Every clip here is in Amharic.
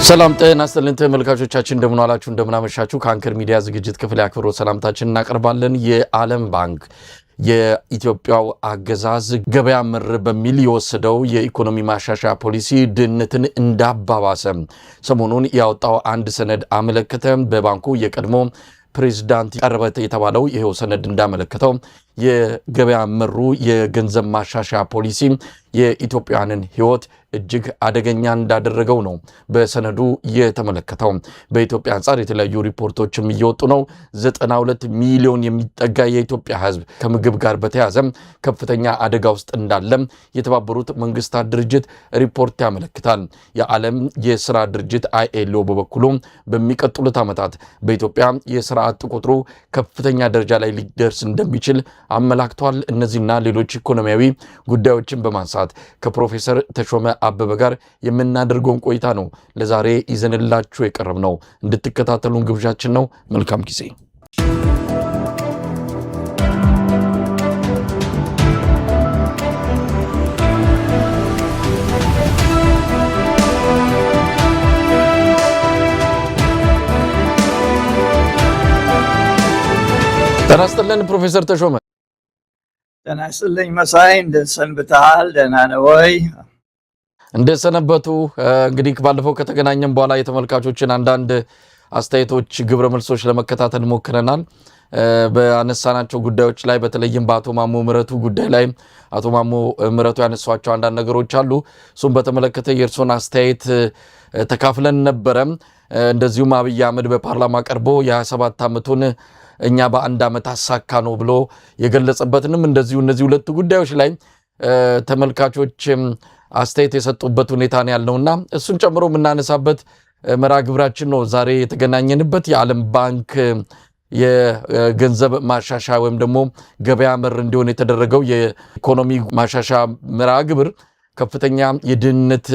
ሰላም ጤና ይስጥልን ተመልካቾቻችን እንደምን ዋላችሁ እንደምን አመሻችሁ ከአንከር ሚዲያ ዝግጅት ክፍል ያክብሮት ሰላምታችንን እናቀርባለን። የዓለም ባንክ የኢትዮጵያው አገዛዝ ገበያ መር በሚል የወሰደው የኢኮኖሚ ማሻሻያ ፖሊሲ ድህነትን እንዳባባሰ ሰሞኑን ያወጣው አንድ ሰነድ አመለከተ። በባንኩ የቀድሞ ፕሬዝዳንት ቀረበ የተባለው ይሄው ሰነድ እንዳመለከተው የገበያ መሩ የገንዘብ ማሻሻያ ፖሊሲ የኢትዮጵያውያንን ሕይወት እጅግ አደገኛ እንዳደረገው ነው በሰነዱ የተመለከተው። በኢትዮጵያ አንጻር የተለያዩ ሪፖርቶችም እየወጡ ነው። 92 ሚሊዮን የሚጠጋ የኢትዮጵያ ሕዝብ ከምግብ ጋር በተያያዘ ከፍተኛ አደጋ ውስጥ እንዳለ የተባበሩት መንግስታት ድርጅት ሪፖርት ያመለክታል። የዓለም የስራ ድርጅት ILO በበኩሉ በሚቀጥሉት ዓመታት በኢትዮጵያ የስራ አጥ ቁጥሩ ከፍተኛ ደረጃ ላይ ሊደርስ እንደሚችል አመላክቷል። እነዚህና ሌሎች ኢኮኖሚያዊ ጉዳዮችን በማንሳት ከፕሮፌሰር ተሾመ አበበ ጋር የምናደርገውን ቆይታ ነው ለዛሬ ይዘንላችሁ የቀረብነው። እንድትከታተሉን ግብዣችን ነው። መልካም ጊዜ። ጤና ይስጥልን ፕሮፌሰር ተሾመ። ጤና ይስጥልኝ መሳይ፣ እንደሰንብተሃል? ደህና ነህ ወይ? እንደሰነበቱ። እንግዲህ ባለፈው ከተገናኘን በኋላ የተመልካቾችን አንዳንድ አስተያየቶች፣ ግብረ መልሶች ለመከታተል ሞክረናል። በአነሳናቸው ጉዳዮች ላይ በተለይም በአቶ ማሞ ምህረቱ ጉዳይ ላይ አቶ ማሞ ምህረቱ ያነሷቸው አንዳንድ ነገሮች አሉ። እሱም በተመለከተ የእርሶን አስተያየት ተካፍለን ነበረ። እንደዚሁም አብይ አህመድ በፓርላማ ቀርቦ የ27 ዓመቱን እኛ በአንድ ዓመት አሳካ ነው ብሎ የገለጸበትንም እንደዚሁ እነዚህ ሁለቱ ጉዳዮች ላይ ተመልካቾች አስተያየት የሰጡበት ሁኔታ ነው ያለውና እሱን ጨምሮ የምናነሳበት መርሃ ግብራችን ነው ዛሬ የተገናኘንበት። የዓለም ባንክ የገንዘብ ማሻሻያ ወይም ደግሞ ገበያ መር እንዲሆን የተደረገው የኢኮኖሚ ማሻሻያ መርሃ ግብር ከፍተኛ የድህነት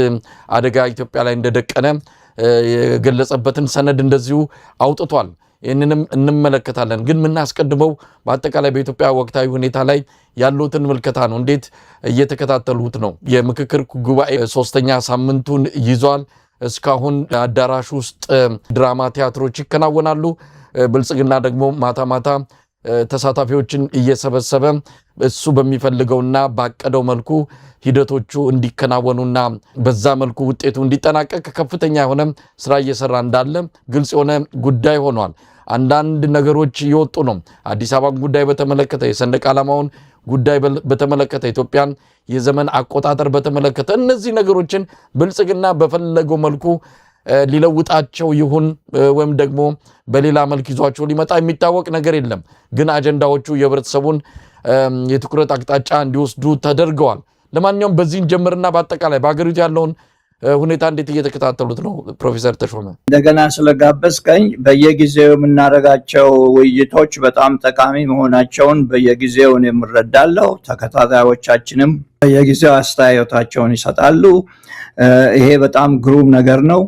አደጋ ኢትዮጵያ ላይ እንደደቀነ የገለጸበትን ሰነድ እንደዚሁ አውጥቷል። ይህንንም እንመለከታለን። ግን የምናስቀድመው በአጠቃላይ በኢትዮጵያ ወቅታዊ ሁኔታ ላይ ያሉትን ምልከታ ነው። እንዴት እየተከታተሉት ነው? የምክክር ጉባኤ 3ኛ ሳምንቱን ይዟል። እስካሁን አዳራሽ ውስጥ ድራማ ቲያትሮች ይከናወናሉ። ብልጽግና ደግሞ ማታ ማታ ተሳታፊዎችን እየሰበሰበ እሱ በሚፈልገውና ባቀደው መልኩ ሂደቶቹ እንዲከናወኑና በዛ መልኩ ውጤቱ እንዲጠናቀቅ ከፍተኛ የሆነ ስራ እየሰራ እንዳለ ግልጽ የሆነ ጉዳይ ሆኗል። አንዳንድ ነገሮች እየወጡ ነው። አዲስ አበባን ጉዳይ በተመለከተ፣ የሰንደቅ ዓላማውን ጉዳይ በተመለከተ፣ ኢትዮጵያን የዘመን አቆጣጠር በተመለከተ እነዚህ ነገሮችን ብልጽግና በፈለገው መልኩ ሊለውጣቸው ይሁን ወይም ደግሞ በሌላ መልክ ይዟቸው ሊመጣ የሚታወቅ ነገር የለም። ግን አጀንዳዎቹ የህብረተሰቡን የትኩረት አቅጣጫ እንዲወስዱ ተደርገዋል። ለማንኛውም በዚህ እንጀምርና በአጠቃላይ በሀገሪቱ ያለውን ሁኔታ እንዴት እየተከታተሉት ነው? ፕሮፌሰር ተሾመ እንደገና ስለጋበዝከኝ በየጊዜው የምናደርጋቸው ውይይቶች በጣም ጠቃሚ መሆናቸውን በየጊዜው የምረዳለው፣ ተከታታዮቻችንም በየጊዜው አስተያየታቸውን ይሰጣሉ። ይሄ በጣም ግሩም ነገር ነው።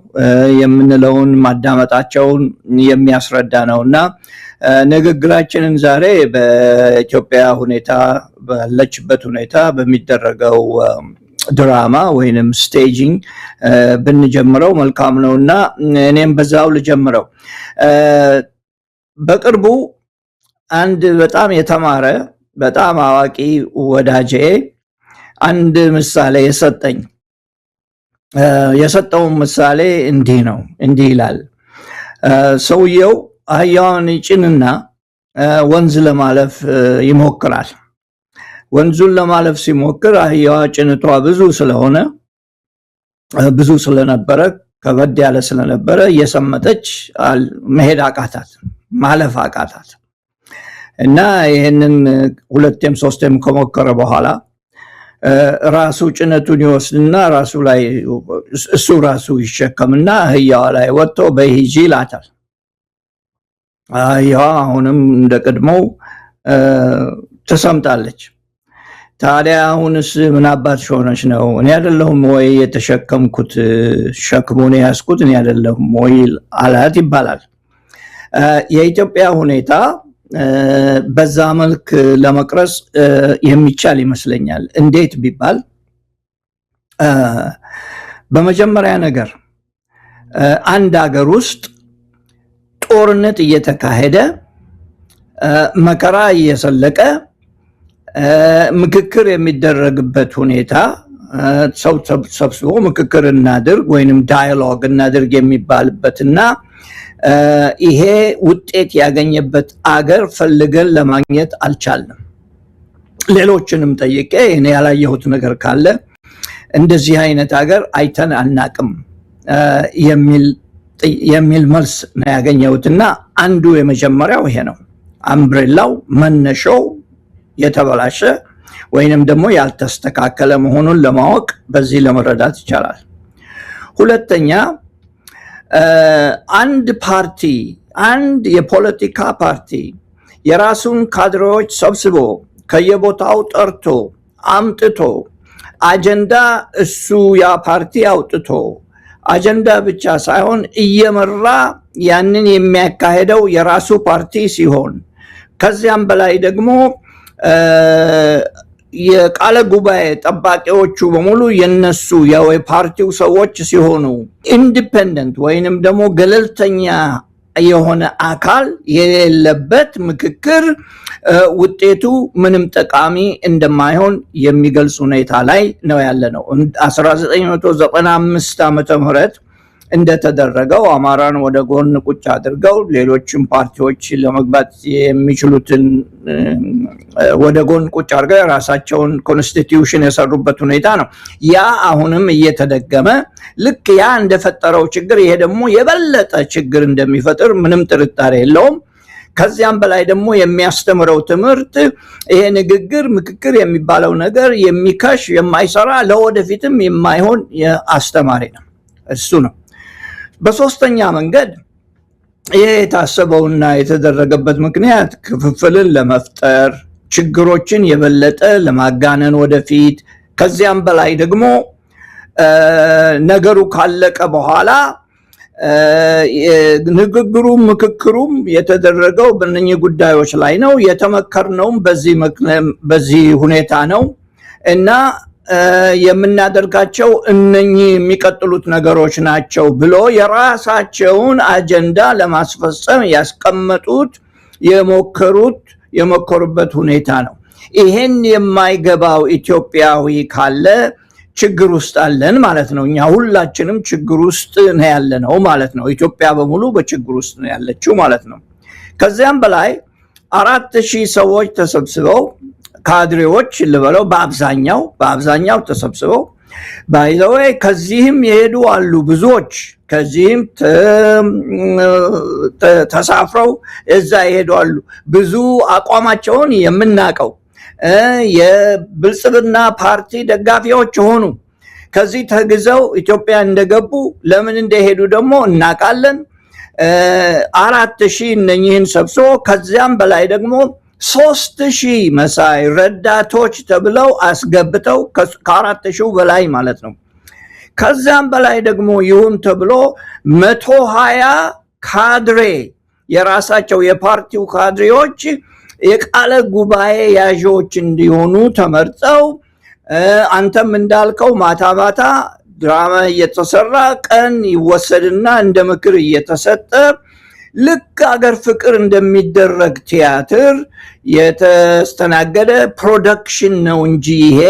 የምንለውን ማዳመጣቸውን የሚያስረዳ ነውና ንግግራችንን ዛሬ በኢትዮጵያ ሁኔታ ባለችበት ሁኔታ በሚደረገው ድራማ ወይንም ስቴጂንግ ብንጀምረው መልካም ነውና እኔም በዛው ልጀምረው። በቅርቡ አንድ በጣም የተማረ በጣም አዋቂ ወዳጄ አንድ ምሳሌ የሰጠውን ምሳሌ እንዲህ ይላል። ሰውየው አህያውን ይጭንና ወንዝ ለማለፍ ይሞክራል። ወንዙን ለማለፍ ሲሞክር አህያዋ ጭነቷ ብዙ ስለነበረ ከበድ ያለ ስለነበረ እየሰመጠች መሄድ አቃታት፣ ማለፍ አቃታት እና ይህንን 2ም 3ም ከሞከረ በኋላ ራሱ ጭነቱን ይወስድና እሱ ራሱ ይሸከምና አህያዋ ላይ ወጥቶ በሂጂ ይላታል። አህያዋ አሁንም እንደቀድሞው ተሰምጣለች። ታዲያ አሁንስ ምን አባትሽ ሆነሽ ነው? እኔ አይደለሁም ወይ የተሸከምኩት? ሸክሙን ያስኩት እኔ አይደለሁም ወይ አላት ይባላል። የኢትዮጵያ ሁኔታ በዛ መልክ ለመቅረጽ የሚቻል ይመስለኛል። እንዴት ቢባል በመጀመሪያ ነገር አንድ ሀገር ውስጥ ጦርነት እየተካሄደ መከራ እየሰለቀ ምክክር የሚደረግበት ሁኔታ ሰው ሰብስቦ ምክክር እናድርግ ወይንም ዳያሎግ እናድርግ የሚባልበትና ይሄ ውጤት ያገኘበት አገር ፈልገን ለማግኘት አልቻልንም። ሌሎችንም ጠይቄ እኔ ያላየሁት ነገር ካለ እንደዚህ አይነት አገር አይተን አናቅም የሚል መልስ ነው ያገኘሁትና አንዱ የመጀመሪያው ይሄ ነው። አምብሬላው መነሻው የተበላሸ ወይንም ደግሞ ያልተስተካከለ መሆኑን ለማወቅ በዚህ ለመረዳት ይቻላል። ሁለተኛ አንድ የፖለቲካ ፓርቲ የራሱን ካድሬዎች ሰብስቦ ከየቦታው ጠርቶ አምጥቶ አጀንዳ እሱ ያ ፓርቲ አውጥቶ አጀንዳ ብቻ ሳይሆን እየመራ ያንን የሚያካሄደው የራሱ ፓርቲ ሲሆን ከዚያም በላይ ደግሞ የቃለ ጉባኤ ጠባቂዎቹ በሙሉ የነሱ የፓርቲው ሰዎች ሲሆኑ ኢንዲፔንደንት ወይንም ደግሞ ገለልተኛ የሆነ አካል የሌለበት ምክክር ውጤቱ ምንም ጠቃሚ እንደማይሆን የሚገልጽ ሁኔታ ላይ ነው ያለነው። 1995 ዓመተ ምህረት እንደተደረገው አማራን ወደ ጎን ቁጭ አድርገው ሌሎችም ፓርቲዎች ለመግባት የሚችሉትን ወደ ጎን ቁጭ አድርገው የራሳቸውን ኮንስቲቲዩሽን የሰሩበት ሁኔታ ነው። ያ አሁንም እየተደገመ ልክ ያ እንደፈጠረው ችግር ይሄ ደግሞ የበለጠ ችግር እንደሚፈጥር ምንም ጥርጣሬ የለውም። ከዚያም በላይ ደግሞ የሚያስተምረው ትምህርት ይሄ ንግግር ምክክር የሚባለው ነገር የሚከሽ የማይሰራ ለወደፊትም የማይሆን አስተማሪ ነው። እሱ ነው። በሶስተኛ መንገድ ይሄ የታሰበውና የተደረገበት ምክንያት ክፍፍልን ለመፍጠር ችግሮችን የበለጠ ለማጋነን ወደፊት ከዚያም በላይ ደግሞ ነገሩ ካለቀ በኋላ ንግግሩም ምክክሩም የተደረገው በእነኚህ ጉዳዮች ላይ ነው። የተመከርነውም በዚህ ሁኔታ ነው እና የምናደርጋቸው እነኚህ የሚቀጥሉት ነገሮች ናቸው ብሎ የራሳቸውን አጀንዳ ለማስፈጸም ያስቀመጡት የሞከሩበት ሁኔታ ነው። ይሄን የማይገባው ኢትዮጵያዊ ካለ ችግር ውስጥ አለን ማለት ነው። እኛ ሁላችንም ችግር ውስጥ ነው ያለነው ማለት ነው። ኢትዮጵያ በሙሉ በችግር ውስጥ ነው ያለችው ማለት ነው። ከዚያም በላይ 4000 ሰዎች ተሰብስበው ካድሬዎች ልበለው በአብዛኛው ተሰብስበው ባይዘወይ ከዚህም የሄዱ አሉ ብዙዎች ከዚህም ተሳፍረው እዛ ይሄዱ አሉ። ብዙ አቋማቸውን የምናቀው የብልጽግና ፓርቲ ደጋፊዎች ሆኑ ከዚህ ተግዘው ኢትዮጵያ እንደገቡ ለምን እንደሄዱ ደግሞ እናቃለን። 4000 እነኚህን ሰብስቦ ከዚያም በላይ ደግሞ 3000 መሳይ ረዳቶች ተብለው አስገብተው ከ4000 በላይ ማለት ነው። ከዛም በላይ ደግሞ ይሁን ተብሎ 120 ካድሬ የራሳቸው የፓርቲው ካድሬዎች የቃለ ጉባኤ ያዦች እንዲሆኑ ተመርጠው አንተም እንዳልከው ማታ ማታ ድራማ እየተሰራ ቀን ይወሰድና እንደ ምክር እየተሰጠ ልክ አገር ፍቅር እንደሚደረግ ቲያትር የተስተናገደ ፕሮዳክሽን ነው እንጂ ይሄ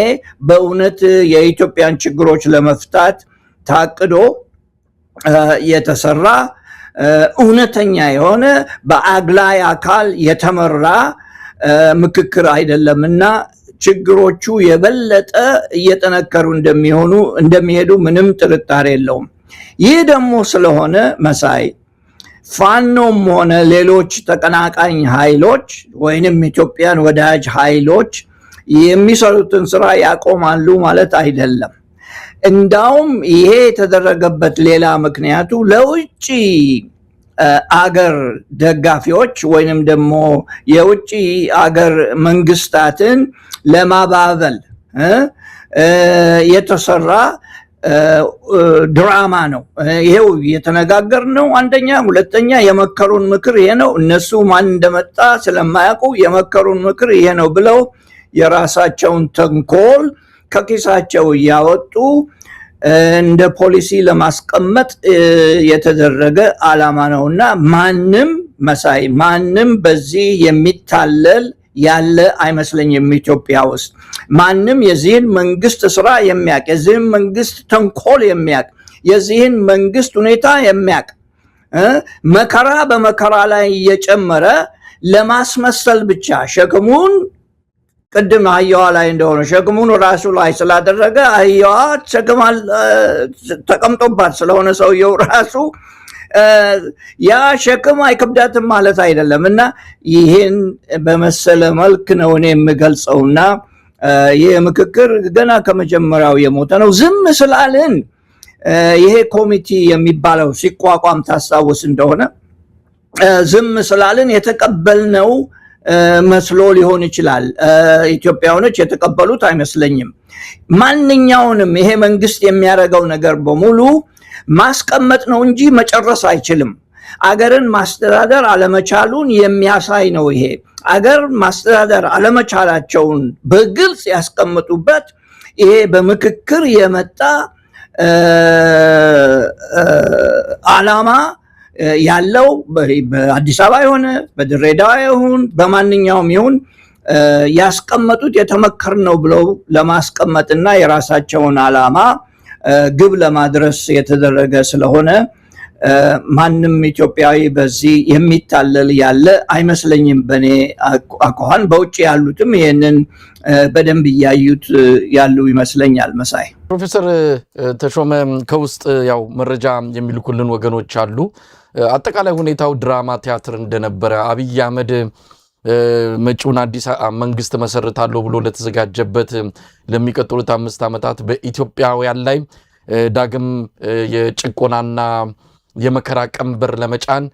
በእውነት የኢትዮጵያን ችግሮች ለመፍታት ታቅዶ የተሰራ እውነተኛ የሆነ በአግላይ አካል የተመራ ምክክር አይደለምና ችግሮቹ የበለጠ እየተነከሩ እንደሚሄዱ ምንም ጥርጣሬ የለውም። ይህ ደግሞ ስለሆነ መሳይ ፋኖም ሆነ ሌሎች ተቀናቃኝ ኃይሎች ወይንም ኢትዮጵያን ወዳጅ ኃይሎች የሚሰሩትን ስራ ያቆማሉ ማለት አይደለም። እንዳውም ይሄ የተደረገበት ሌላ ምክንያቱ ለውጭ አገር ደጋፊዎች ወይንም ደግሞ የውጭ አገር መንግስታትን ለማባበል የተሰራ ድራማ ነው። ይሄው የተነጋገርነው አንደኛ፣ ሁለተኛ የመከሩን ምክር ይሄ ነው። እነሱ ማን እንደመጣ ስለማያውቁ የመከሩን ምክር ይሄ ነው ብለው የራሳቸውን ተንኮል ከኪሳቸው እያወጡ እንደ ፖሊሲ ለማስቀመጥ የተደረገ ዓላማ ነውና ማንም በዚህ የሚታለል ያለ አይመስለኝም። ኢትዮጵያ ውስጥ ማንም የዚህን መንግስት ስራ የሚያቅ፣ የዚህን መንግስት ተንኮል የሚያቅ፣ የዚህን መንግስት ሁኔታ የሚያቅ መከራ በመከራ ላይ እየጨመረ ለማስመሰል ብቻ ሸክሙን ቅድም አህያዋ ላይ እንደሆነ ሸክሙን ራሱ ላይ ስላደረገ አህያዋ ሸክም ተቀምጦባት ስለሆነ ሰውየው ራሱ ያ ሸክም አይከብዳትም ማለት አይደለም። እና ይህን በመሰለ መልክ ነው እኔ የምገልጸውና ይህ ምክክር ገና ከመጀመሪያው የሞተ ነው። ዝም ስላልን ይሄ ኮሚቴ የሚባለው ሲቋቋም ታስታውስ እንደሆነ ዝም ስላልን የተቀበልነው መስሎ ሊሆን ይችላል። ኢትዮጵያውያኖች የተቀበሉት አይመስለኝም። ማንኛውንም ይሄ መንግስት የሚያደርገው ነገር በሙሉ ማስቀመጥ ነው እንጂ መጨረስ አይችልም። አገርን ማስተዳደር አለመቻሉን የሚያሳይ ነው። ይሄ አገር ማስተዳደር አለመቻላቸውን በግልጽ ያስቀምጡበት ይሄ በምክክር የመጣ ዓላማ ያለው በአዲስ አበባ የሆነ በድሬዳዋ ይሁን በማንኛውም ይሁን ያስቀመጡት የተመከርነው ብለው ለማስቀመጥና የራሳቸውን ዓላማ ግብ ለማድረስ የተደረገ ስለሆነ ማንም ኢትዮጵያዊ በዚህ የሚታለል ያለ አይመስለኝም። በኔ አኳኋን በውጭ ያሉትም ይሄንን በደንብ እያዩት ያሉ ይመስለኛል። መሳይ ፕሮፌሰር ተሾመ ከውስጥ ያው መረጃ የሚልኩልን ወገኖች አሉ። አጠቃላይ ሁኔታው ድራማ ቲያትር እንደነበረ አብይ አህመድ መጪውን አዲስ መንግስት መሰርታለሁ ብሎ ለተዘጋጀበት ለሚቀጥሉት 5 ዓመታት በኢትዮጵያውያን ላይ ዳግም የጭቆናና የመከራ ቀንበር ለመጫን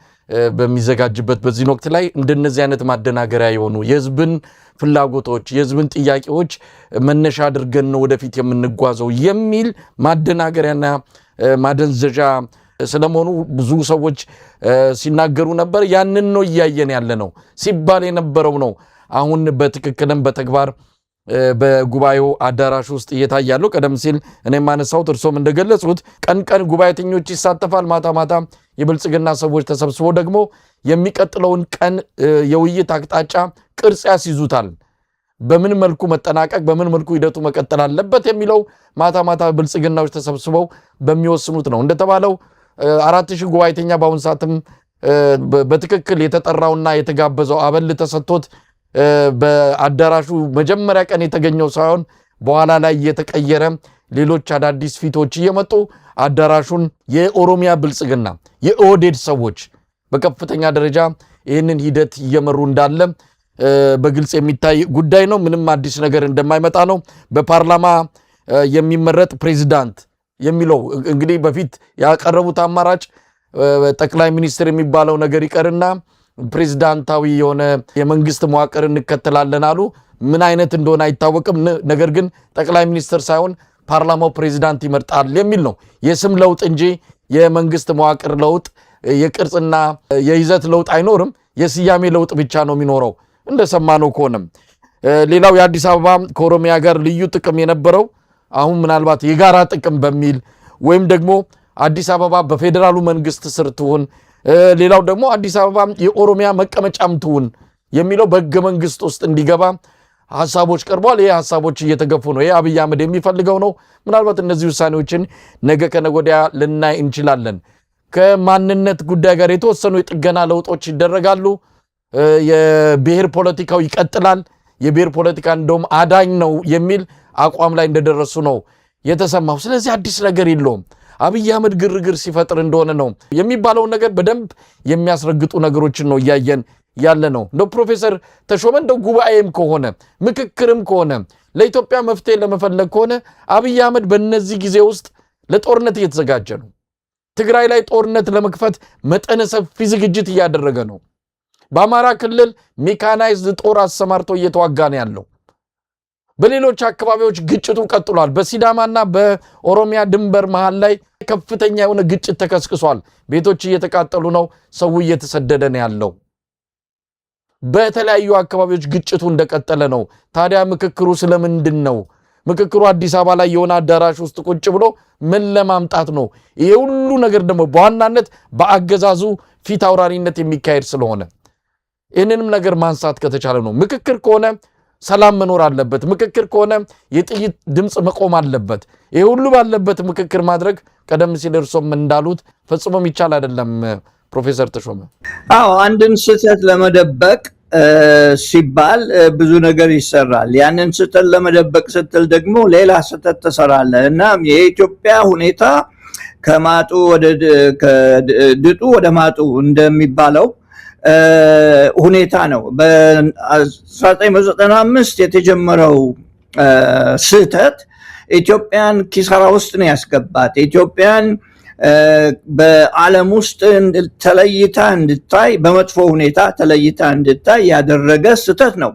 በሚዘጋጅበት በዚህ ወቅት ላይ እንደነዚህ አይነት ማደናገሪያ የሆኑ የህዝብን ፍላጎቶች የህዝብን ጥያቄዎች መነሻ አድርገን ነው ወደፊት የምንጓዘው የሚል ማደናገሪያና ማደንዘዣ ስለመሆኑ ብዙ ሰዎች ሲናገሩ ነበር። ያንን ነው እያየን ያለ ነው ሲባል የነበረው ነው አሁን በትክክልም በተግባር በጉባኤው አዳራሽ ውስጥ እየታያለው። ቀደም ሲል እኔ ማነሳውት እርሶም እንደገለጹት ቀን ቀን ጉባኤተኞች ይሳተፋል፣ ማታ ማታ የብልጽግና ሰዎች ተሰብስበው ደግሞ የሚቀጥለውን ቀን የውይይት አቅጣጫ ቅርጽ ያስይዙታል። በምን መልኩ መጠናቀቅ በምን መልኩ ሂደቱ መቀጠል አለበት የሚለው ማታ ማታ ብልጽግናዎች ተሰብስበው በሚወስኑት ነው። እንደተባለው 4000 ጉባኤተኛ በአሁን ሰዓትም በትክክል የተጠራውና የተጋበዘው አበል ተሰጥቶት በአዳራሹ መጀመሪያ ቀን የተገኘው ሳይሆን በኋላ ላይ የተቀየረ ሌሎች አዳዲስ ፊቶች እየመጡ አዳራሹን የኦሮሚያ ብልጽግና የኦህዴድ ሰዎች በከፍተኛ ደረጃ ይህንን ሂደት እየመሩ እንዳለ በግልጽ የሚታይ ጉዳይ ነው። ምንም አዲስ ነገር እንደማይመጣ ነው። በፓርላማ የሚመረጥ ፕሬዝዳንት የሚለው እንግዲህ በፊት ያቀረቡት አማራጭ ጠቅላይ ሚኒስትር የሚባለው ነገር ይቀርና ፕሬዝዳንታዊ የሆነ የመንግስት መዋቅር እንከተላለን አሉ። ምን አይነት እንደሆነ አይታወቅም። ነገር ግን ጠቅላይ ሚኒስትር ሳይሆን ፓርላማው ፕሬዝዳንት ይመርጣል የሚል ነው። የስም ለውጥ እንጂ የመንግስት መዋቅር ለውጥ የቅርጽና የይዘት ለውጥ አይኖርም። የስያሜ ለውጥ ብቻ ነው የሚኖረው እንደሰማነው ከሆነም። ሌላው የአዲስ አበባ ከኦሮሚያ ጋር ልዩ ጥቅም የነበረው አሁን ምናልባት የጋራ ጥቅም በሚል ወይም ደግሞ አዲስ አበባ በፌዴራሉ መንግስት ስር ትሁን፣ ሌላው ደግሞ አዲስ አበባ የኦሮሚያ መቀመጫም ትሁን የሚለው በሕገ መንግስት ውስጥ እንዲገባ ሐሳቦች ቀርቧል። ይሄ ሐሳቦች እየተገፉ ነው። ይሄ አብይ አህመድ የሚፈልገው ነው። ምናልባት እነዚህ ውሳኔዎችን ነገ ከነገ ወዲያ ልናይ እንችላለን። ከማንነት ጉዳይ ጋር የተወሰኑ የጥገና ለውጦች ይደረጋሉ። የብሔር ፖለቲካው ይቀጥላል። የብሔር ፖለቲካ እንደውም አዳኝ ነው የሚል አቋም ላይ እንደደረሱ ነው የተሰማው። ስለዚህ አዲስ ነገር የለውም። አብይ አህመድ ግርግር ሲፈጥር እንደሆነ ነው የሚባለውን ነገር በደንብ የሚያስረግጡ ነገሮችን ነው እያየን ያለ ነው። እንደው ፕሮፌሰር ተሾመ እንደው ጉባኤም ከሆነ ምክክርም ከሆነ ለኢትዮጵያ መፍትሄ ለመፈለግ ከሆነ አብይ አህመድ በእነዚህ ጊዜ ውስጥ ለጦርነት እየተዘጋጀ ነው። ትግራይ ላይ ጦርነት ለመክፈት መጠነ ሰፊ ዝግጅት እያደረገ ነው። በአማራ ክልል ሜካናይዝድ ጦር አሰማርቶ እየተዋጋ ነው ያለው። በሌሎች አካባቢዎች ግጭቱ ቀጥሏል። በሲዳማና በኦሮሚያ ድንበር መሃል ላይ ከፍተኛ የሆነ ግጭት ተከስክሷል። ቤቶች እየተቃጠሉ ነው። ሰው እየተሰደደ ነው ያለው። በተለያዩ አካባቢዎች ግጭቱ እንደቀጠለ ነው። ታዲያ ምክክሩ ስለምንድን ነው? ምክክሩ አዲስ አበባ ላይ የሆነ አዳራሽ ውስጥ ቁጭ ብሎ ምን ለማምጣት ነው? ይሄ ሁሉ ነገር ደግሞ በዋናነት በአገዛዙ ፊት አውራሪነት የሚካሄድ ስለሆነ ይህንንም ነገር ማንሳት ከተቻለ ነው። ምክክር ከሆነ ሰላም መኖር አለበት። ምክክር ከሆነ የጥይት ድምጽ መቆም አለበት። ይሄ ሁሉ ባለበት ምክክር ማድረግ ቀደም ሲል እርሶም እንዳሉት ፈጽሞም ይቻል አይደለም። ፕሮፌሰር ተሾመ፣ አዎ አንድን ስህተት ለመደበቅ ሲባል ብዙ ነገር ይሰራል። ያንን ስህተት ለመደበቅ ስትል ደግሞ ሌላ ስህተት ትሰራለህ እና የኢትዮጵያ ሁኔታ ከማጡ ወደ ከድጡ ወደ ማጡ እንደሚባለው ሁኔታ ነው። በ1995 የተጀመረው ስህተት ኢትዮጵያን ኪሳራ ውስጥ ነው ያስገባት። ኢትዮጵያን በዓለም ውስጥ ተለይታ እንድታይ በመጥፎ ሁኔታ ተለይታ እንድታይ ያደረገ ስህተት ነው።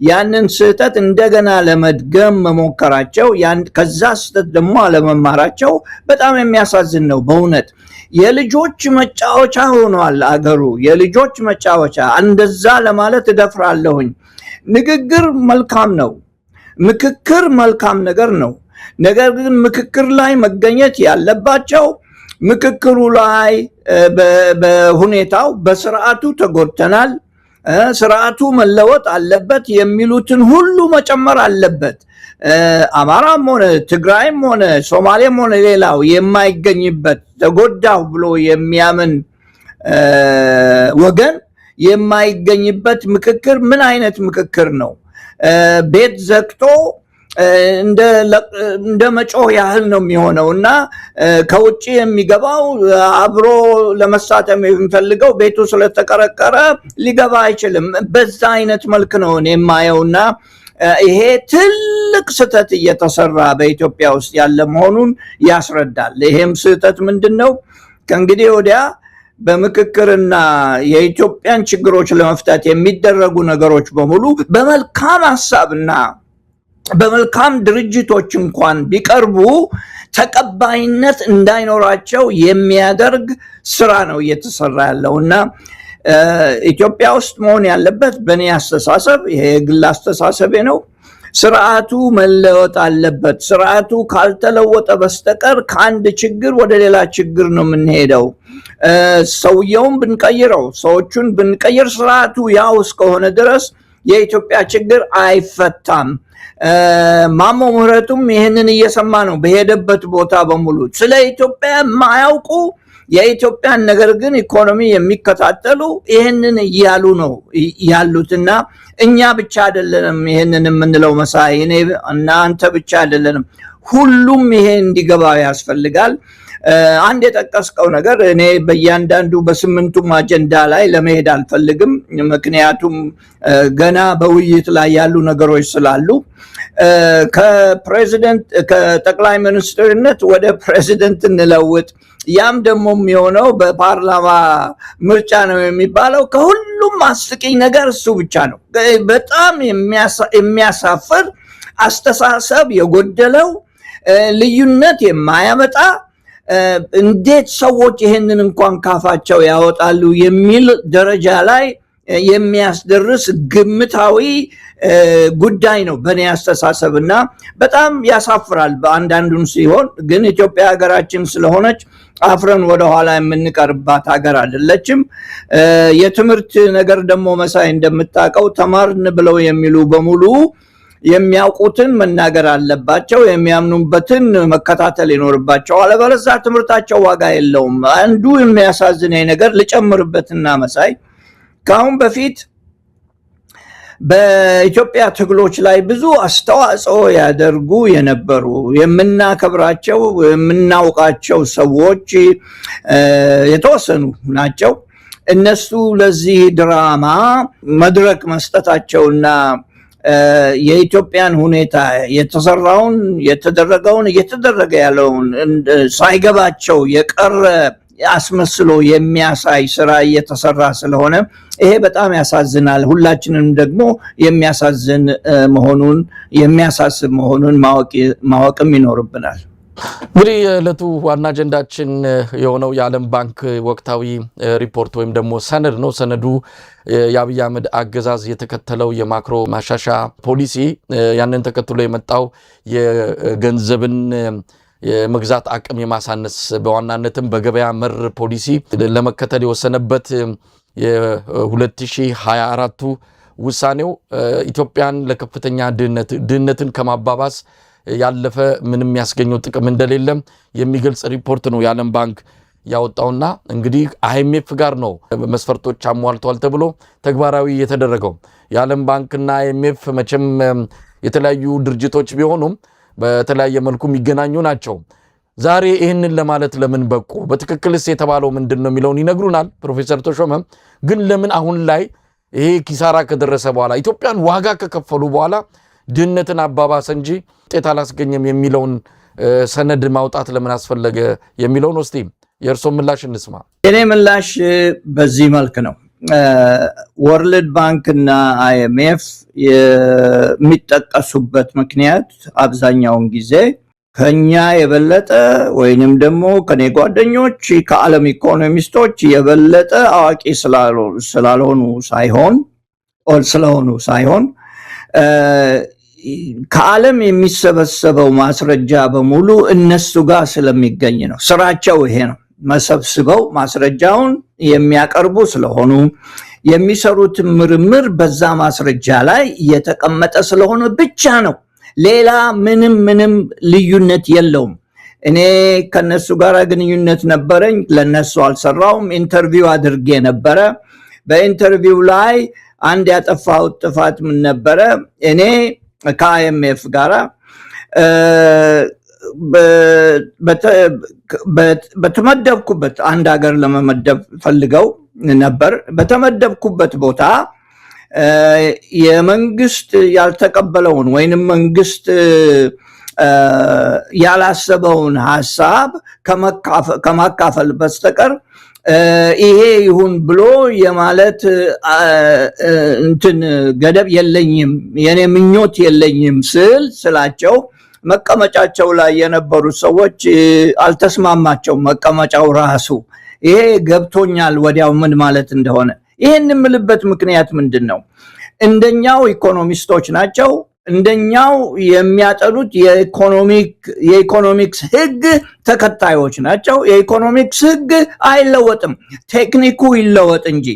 ያንን ስህተት እንደገና ለመድገም መሞከራቸው ከዛ ስህተት ደግሞ አለመማራቸው በጣም የሚያሳዝን ነው በእውነት። የልጆች መጫወቻ ሆኗል አገሩ፣ የልጆች መጫወቻ። እንደዛ ለማለት እደፍራለሁኝ። ንግግር መልካም ነው፣ ምክክር መልካም ነገር ነው። ነገር ግን ምክክር ላይ መገኘት ያለባቸው ምክክሩ ላይ በሁኔታው በስርዓቱ ተጎድተናል፣ ስርዓቱ መለወጥ አለበት የሚሉትን ሁሉ መጨመር አለበት። አማራም ሆነ ትግራይም ሆነ ሶማሌም ሆነ ሌላው የማይገኝበት ተጎዳው ብሎ የሚያምን ወገን የማይገኝበት ምክክር ምን አይነት ምክክር ነው? ቤት ዘግቶ እንደ መጮህ ያህል ነው የሚሆነው እና ከውጭ የሚገባው አብሮ ለመሳተፍ የሚፈልገው ቤቱ ስለተቀረቀረ ሊገባ አይችልም። በዛ አይነት መልክ ነው የማየውና ይሄ ትልቅ ስህተት እየተሰራ በኢትዮጵያ ውስጥ ያለ መሆኑን ያስረዳል። ይሄም ስህተት ምንድነው? ከእንግዲህ ወዲያ በምክክርና የኢትዮጵያን ችግሮች ለመፍታት የሚደረጉ ነገሮች በሙሉ በመልካም ሐሳብና በመልካም ድርጅቶች እንኳን ቢቀርቡ ተቀባይነት እንዳይኖራቸው የሚያደርግ ስራ ነው እየተሰራ ያለውና ኢትዮጵያ ውስጥ መሆን ያለበት በእኔ አስተሳሰብ፣ ይሄ የግል አስተሳሰቤ ነው፣ ስርዓቱ መለወጥ አለበት። ስርዓቱ ካልተለወጠ በስተቀር ከአንድ ችግር ወደ ሌላ ችግር ነው የምንሄደው። ሰውየውን ብንቀይረው፣ ሰዎቹን ብንቀይር ስርዓቱ ያው እስከሆነ ድረስ የኢትዮጵያ ችግር አይፈታም። ማሞ ምህረቱም ይህንን እየሰማ ነው በሄደበት ቦታ በሙሉ። ስለ ኢትዮጵያ የማያውቁ የኢትዮጵያን ነገር ግን ኢኮኖሚ የሚከታተሉ ይህንን እያሉ ነው ያሉትና እኛ ብቻ አይደለንም ይህንን የምንለው መሳይ፣ እኔ እና አንተ ብቻ አይደለንም። ሁሉም ይሄ እንዲገባው ያስፈልጋል። አንድ የጠቀስከው ነገር እኔ በእያንዳንዱ በስምንቱም አጀንዳ ላይ ለመሄድ አልፈልግም፣ ምክንያቱም ገና በውይይት ላይ ያሉ ነገሮች ስላሉ ከጠቅላይ ሚኒስትርነት ወደ ፕሬዚደንት እንለውጥ፣ ያም ደግሞ የሚሆነው በፓርላማ ምርጫ ነው የሚባለው ከሁሉም አስቂኝ ነገር እሱ ብቻ ነው። በጣም የሚያሳፍር አስተሳሰብ የጎደለው ልዩነት የማያመጣ እንዴት ሰዎች ይሄንን እንኳን ካፋቸው ያወጣሉ የሚል ደረጃ ላይ የሚያስደርስ ግምታዊ ጉዳይ ነው በእኔ አስተሳሰብና በጣም ያሳፍራል በአንዳንዱን ሲሆን። ግን ኢትዮጵያ ሀገራችን ስለሆነች አፍረን ወደኋላ የምንቀርባት ሀገር አይደለችም። የትምህርት ነገር ደግሞ መሳይ እንደምታውቀው ተማርን ብለው የሚሉ በሙሉ የሚያውቁትን መናገር አለባቸው፣ የሚያምኑበትን መከታተል ይኖርባቸው። አለበለዚያ ትምህርታቸው ዋጋ የለውም። አንዱ የሚያሳዝነኝ ነገር ልጨምርበትና መሳይ፣ ከአሁን በፊት በኢትዮጵያ ትግሎች ላይ ብዙ አስተዋጽኦ ያደርጉ የነበሩ የምናከብራቸው የምናውቃቸው ሰዎች የተወሰኑ ናቸው። እነሱ ለዚህ ድራማ መድረክ መስጠታቸውና የኢትዮጵያን ሁኔታ የተሰራውን የተደረገውን እየተደረገ ያለውን ሳይገባቸው የቀረ አስመስሎ የሚያሳይ ስራ እየተሰራ ስለሆነ ይሄ በጣም ያሳዝናል። ሁላችንም ደግሞ የሚያሳዝን መሆኑን የሚያሳስብ መሆኑን ማወቅም ይኖርብናል። እንግዲህ የዕለቱ ዋና አጀንዳችን የሆነው የዓለም ባንክ ወቅታዊ ሪፖርት ወይም ደግሞ ሰነድ ነው። ሰነዱ የአብይ አህመድ አገዛዝ የተከተለው የማክሮ ማሻሻያ ፖሊሲ ያንን ተከትሎ የመጣው የገንዘብን የመግዛት አቅም የማሳነስ በዋናነትም በገበያ መር ፖሊሲ ለመከተል የወሰነበት የ2024ቱ ውሳኔው ኢትዮጵያን ለከፍተኛ ድህነትን ከማባባስ ያለፈ ምንም ያስገኘው ጥቅም እንደሌለም የሚገልጽ ሪፖርት ነው የዓለም ባንክ ያወጣውና እንግዲህ አይኤምኤፍ ጋር ነው መስፈርቶች አሟልተዋል ተብሎ ተግባራዊ የተደረገው። የዓለም ባንክና አይኤምኤፍ መቼም የተለያዩ ድርጅቶች ቢሆኑም በተለያየ መልኩ የሚገናኙ ናቸው። ዛሬ ይህንን ለማለት ለምን በቁ? በትክክልስ የተባለው ምንድነው የሚለውን ይነግሩናል ፕሮፌሰር ተሾመ። ግን ለምን አሁን ላይ ይሄ ኪሳራ ከደረሰ በኋላ ኢትዮጵያን ዋጋ ከከፈሉ በኋላ ድህነትን አባባሰ እንጂ ውጤት አላስገኘም የሚለውን ሰነድ ማውጣት ለምን አስፈለገ የሚለውን እስቲ የእርሶ ምላሽ እንስማ። የኔ ምላሽ በዚህ መልክ ነው። ወርልድ ባንክ እና አይኤምኤፍ የሚጠቀሱበት ምክንያት አብዛኛውን ጊዜ ከኛ የበለጠ ወይንም ደግሞ ከኔ ጓደኞች ከዓለም ኢኮኖሚስቶች የበለጠ አዋቂ ስለሆኑ ሳይሆን ከዓለም የሚሰበሰበው ማስረጃ በሙሉ እነሱ ጋር ስለሚገኝ ነው። ስራቸው ይሄ ነው። መሰብስበው ማስረጃውን የሚያቀርቡ ስለሆኑ የሚሰሩት ምርምር በዛ ማስረጃ ላይ የተቀመጠ ስለሆነ ብቻ ነው። ሌላ ምንም ልዩነት የለውም። እኔ ከነሱ ጋር ግንኙነት ነበረኝ፣ ለነሱ አልሰራውም። ኢንተርቪው አድርጌ ነበረ። በኢንተርቪው ላይ አንድ ያጠፋሁት ጥፋት ምን ነበረ? እኔ ከአይኤምኤፍ ጋራ በተመደብኩበት አንድ ሀገር ለመመደብ ፈልገው ነበር። በተመደብኩበት ቦታ የመንግስት ያልተቀበለውን ወይንም መንግስት ያላሰበውን ሐሳብ ከማካፈል በስተቀር ይሄ ይሁን ብሎ የማለት እንትን ገደብ የለኝም፣ የኔ ምኞት የለኝም ስላቸው መቀመጫቸው ላይ የነበሩ ሰዎች አልተስማማቸው። መቀመጫው ራሱ ይሄ ገብቶኛል ወዲያው ምን ማለት እንደሆነ። ይሄን የምልበት ምክንያት ምንድን ነው? እንደኛው ኢኮኖሚስቶች ናቸው። እንደኛው የሚያጠኑት የኢኮኖሚክስ ህግ ተከታዮች ናቸው። የኢኮኖሚክስ ህግ አይለወጥም፣ ቴክኒኩ ይለወጥ እንጂ።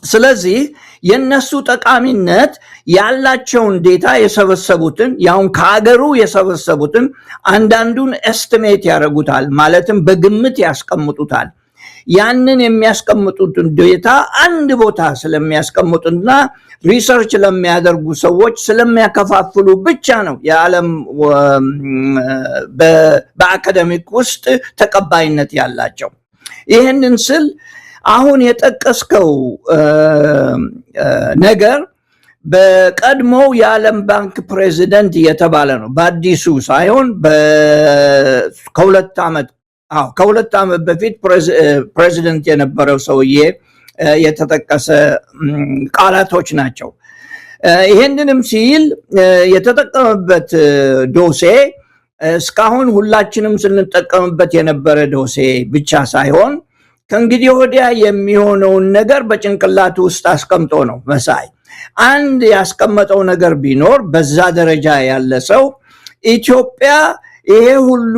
ስለዚህ የነሱ ጠቃሚነት ያላቸውን ዴታ የሰበሰቡትን ያውን ከሀገሩ የሰበሰቡትን አንዳንዱን ኤስቲሜት ያደርጉታል፣ ማለትም በግምት ያስቀምጡታል። ያንን የሚያስቀምጡትን ዴታ አንድ ቦታ ስለሚያስቀምጡና ሪሰርች ለሚያደርጉ ሰዎች ስለሚያከፋፍሉ ብቻ ነው የዓለም በአካደሚክ ውስጥ ተቀባይነት ያላቸው። ይህንን ስል አሁን የጠቀስከው ነገር በቀድሞው የዓለም ባንክ ፕሬዚደንት የተባለ ነው። በአዲሱ ሳይሆን ከሁለት ዓመት በፊት ፕሬዚደንት የነበረው ሰውዬ የተጠቀሰ ቃላቶች ናቸው። ይህንንም ሲል የተጠቀመበት ዶሴ እስካሁን ሁላችንም ስንጠቀምበት የነበረ ዶሴ ብቻ ሳይሆን ከእንግዲህ ወዲያ የሚሆነውን ነገር በጭንቅላቱ ውስጥ አስቀምጦ ነው መሳይ። አንድ ያስቀመጠው ነገር ቢኖር በዛ ደረጃ ያለ ሰው ኢትዮጵያ ይሄ ሁሉ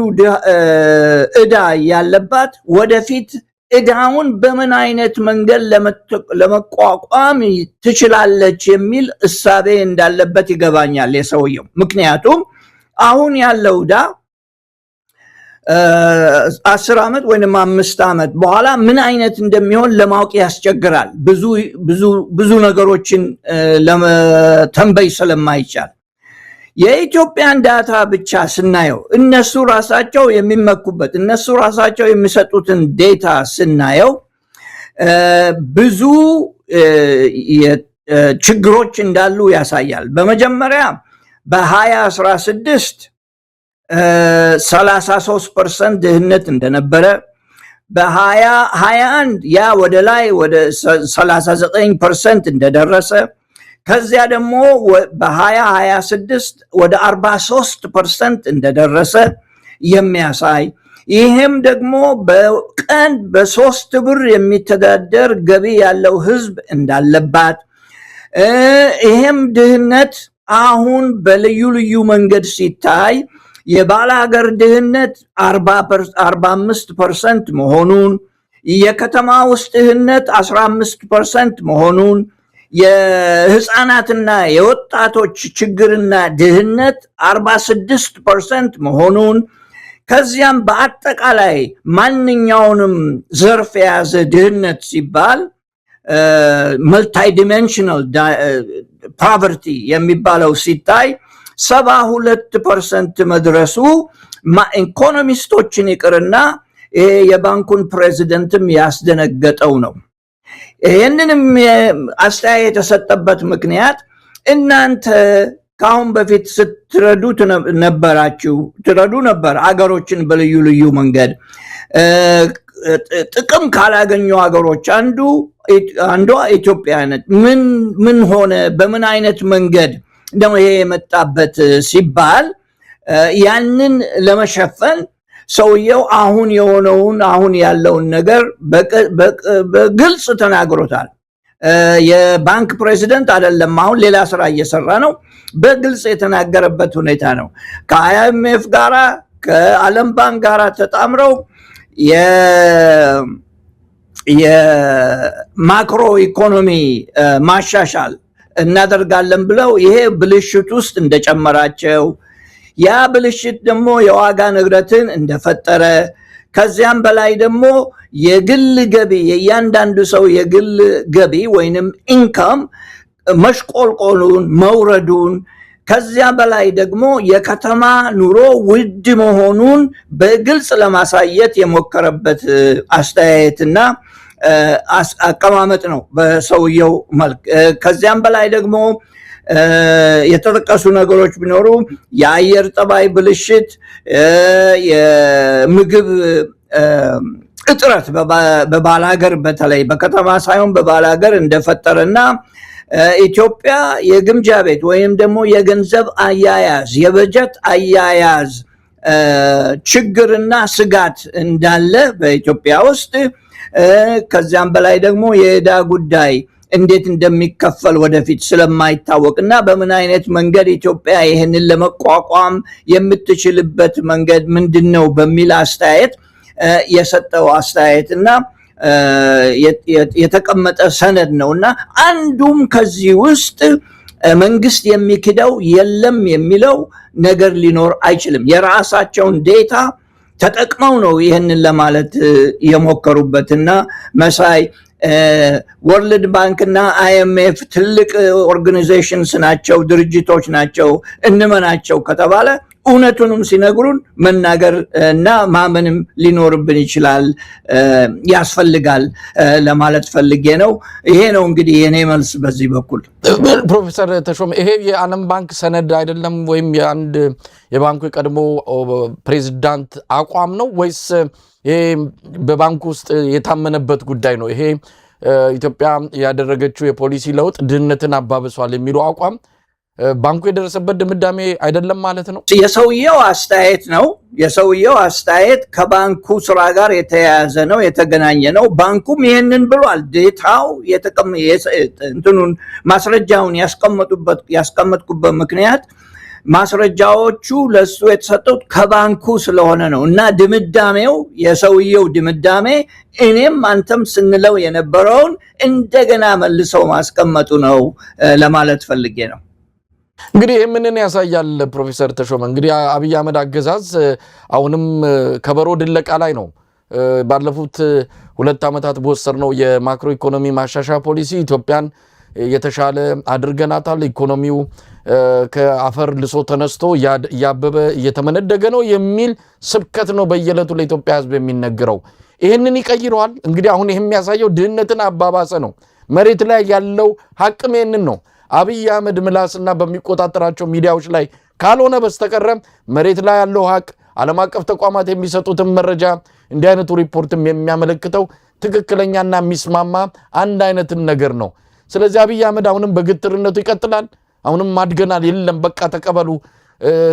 ዕዳ ያለባት ወደፊት ዕዳውን በምን አይነት መንገድ ለመቋቋም ትችላለች የሚል እሳቤ እንዳለበት ይገባኛል የሰውየው። ምክንያቱም አሁን ያለው ዕዳ 10 ዓመት ወይም 5 ዓመት በኋላ ምን አይነት እንደሚሆን ለማወቅ ያስቸግራል። ብዙ ነገሮችን ለመተንበይ ስለማይቻል የኢትዮጵያን ዳታ ብቻ ስናየው እነሱ ራሳቸው የሚመኩበት እነሱ ራሳቸው የሚሰጡትን ዴታ ስናየው ብዙ ችግሮች እንዳሉ ያሳያል። በመጀመሪያ በ2016 33% ድህነት እንደነበረ፣ በ2021 ያ ወደ ላይ ወደ 39% እንደደረሰ፣ ከዚያ ደግሞ በ2026 ወደ 43% እንደደረሰ፣ የሚያሳይ ይሄም ደግሞ በቀን በ3 ብር የሚተዳደር ገቢ ያለው ህዝብ እንዳለባት ይሄም ድህነት አሁን በልዩ ልዩ መንገድ ሲታይ የባለ ሀገር ድህነት 45% መሆኑን የከተማ ውስጥ ድህነት 15% መሆኑን የህፃናትና የወጣቶች ችግርና ድህነት 46% መሆኑን ከዚያም በአጠቃላይ ማንኛውንም ዘርፍ የያዘ ድህነት ሲባል multidimensional poverty የሚባለው ሲታይ 72% መድረሱ ኢኮኖሚስቶችን ይቅርና የባንኩን ፕሬዚደንትም ያስደነገጠው ነው። ይህንንም አስተያየት የተሰጠበት ምክንያት እናንተ ካሁን በፊት ስትረዱ ነበር አገሮችን በልዩ ልዩ መንገድ ጥቅም ካላገኙ ሀገሮች አንዷ ኢትዮጵያ ነች። ምን ሆነ? በምን አይነት መንገድ ነው ይሄ የመጣበት ሲባል ያንን ለመሸፈን ሰውየው አሁን የሆነውን አሁን ያለውን ነገር በግልጽ ተናግሮታል። የባንክ ፕሬዚደንት አይደለም፣ አሁን ሌላ ስራ እየሰራ ነው። በግልጽ የተናገረበት ሁኔታ ነው። ከአይኤምኤፍ ጋራ ከዓለም ባንክ ጋራ ተጣምረው የማክሮ ኢኮኖሚ ማሻሻል እናደርጋለን ብለው ይሄ ብልሽት ውስጥ እንደጨመራቸው ያ ብልሽት ደግሞ የዋጋ ንግረትን እንደፈጠረ ከዚያም በላይ ደግሞ የግል ገቢ የእያንዳንዱ ሰው የግል ገቢ ወይንም ኢንካም መሽቆልቆሉን መውረዱን ከዚያ በላይ ደግሞ የከተማ ኑሮ ውድ መሆኑን በግልጽ ለማሳየት የሞከረበት አስተያየትና አቀማመጥ ነው በሰውየው መልክ። ከዚያም በላይ ደግሞ የተጠቀሱ ነገሮች ቢኖሩ የአየር ጠባይ ብልሽት፣ የምግብ እጥረት በባላገር በተለይ በከተማ ሳይሆን በባላገር እንደፈጠረና ኢትዮጵያ የግምጃ ቤት ወይም ደግሞ የገንዘብ አያያዝ የበጀት አያያዝ ችግርና ስጋት እንዳለ በኢትዮጵያ ውስጥ ከዚያም በላይ ደግሞ የዕዳ ጉዳይ እንዴት እንደሚከፈል ወደፊት ስለማይታወቅና በምን አይነት መንገድ ኢትዮጵያ ይህንን ለመቋቋም የምትችልበት መንገድ ምንድነው በሚል አስተያየት የሰጠው አስተያየትና የተቀመጠ ሰነድ ነውና አንዱም ከዚህ ውስጥ መንግስት የሚክደው የለም የሚለው ነገር ሊኖር አይችልም። የራሳቸውን ዴታ ተጠቅመው ነው ይህንን ለማለት የሞከሩበትና መሳይ ወርልድ ባንክና አይኤምኤፍ ትልቅ ኦርጋናይዜሽንስ ናቸው፣ ድርጅቶች ናቸው። እንመናቸው ከተባለ እውነቱንም ሲነግሩን መናገር እና ማመንም ሊኖርብን ይችላል ያስፈልጋል ለማለት ፈልጌ ነው። ይሄ ነው እንግዲህ የኔ መልስ በዚህ በኩል። ፕሮፌሰር ተሾመ ይሄ የዓለም ባንክ ሰነድ አይደለም ወይም የአንድ የባንኩ የቀድሞ ፕሬዚዳንት አቋም ነው ወይስ ይሄ በባንኩ ውስጥ የታመነበት ጉዳይ ነው? ይሄ ኢትዮጵያ ያደረገችው የፖሊሲ ለውጥ ድህነትን አባብሷል የሚለው አቋም ባንኩ የደረሰበት ድምዳሜ አይደለም ማለት ነው? የሰውየው አስተያየት ነው። የሰውየው አስተያየት ከባንኩ ስራ ጋር የተያያዘ ነው፣ የተገናኘ ነው። ባንኩም ይሄንን ብሏል። ዴታው እንትኑን ማስረጃውን ያስቀመጥኩበት ምክንያት ማስረጃዎቹ ለሱ የተሰጡት ከባንኩ ስለሆነ ነው እና ድምዳሜው የሰውየው ድምዳሜ እኔም አንተም ስንለው የነበረውን እንደገና መልሰው ማስቀመጡ ነው ለማለት ፈልጌ ነው። እንግዲህ ምንን ያሳያል ፕሮፌሰር ተሾመ? እንግዲህ አብይ አህመድ አገዛዝ አሁንም ከበሮ ድለቃ ላይ ነው። ባለፉት 2 ዓመታት በወሰድነው የማክሮ ኢኮኖሚ ማሻሻያ ፖሊሲ ኢትዮጵያን የተሻለ አድርገናታል፣ ኢኮኖሚው ከአፈር ልሶ ተነስቶ ያበበ እየተመነደገ ነው የሚል ስብከት ነው በየዕለቱ ለኢትዮጵያ ሕዝብ የሚነገረው። ይህንን ይቀይረዋል? እንግዲህ አሁን ይህ የሚያሳየው ድህነትን አባባሰ ነው። መሬት ላይ ያለው ሀቅም ይህንን ነው። አብይ አህመድ ምላስና በሚቆጣጠራቸው ሚዲያዎች ላይ ካልሆነ በስተቀረ መሬት ላይ ያለው ሀቅ ዓለም አቀፍ ተቋማት የሚሰጡትን መረጃ እንዲህ አይነቱ ሪፖርትም የሚያመለክተው ትክክለኛና የሚስማማ አንድ አይነትን ነገር ነው። ስለዚህ አብይ አህመድ አሁንም በግትርነቱ ይቀጥላል። አሁንም አድገናል የለም በቃ ተቀበሉ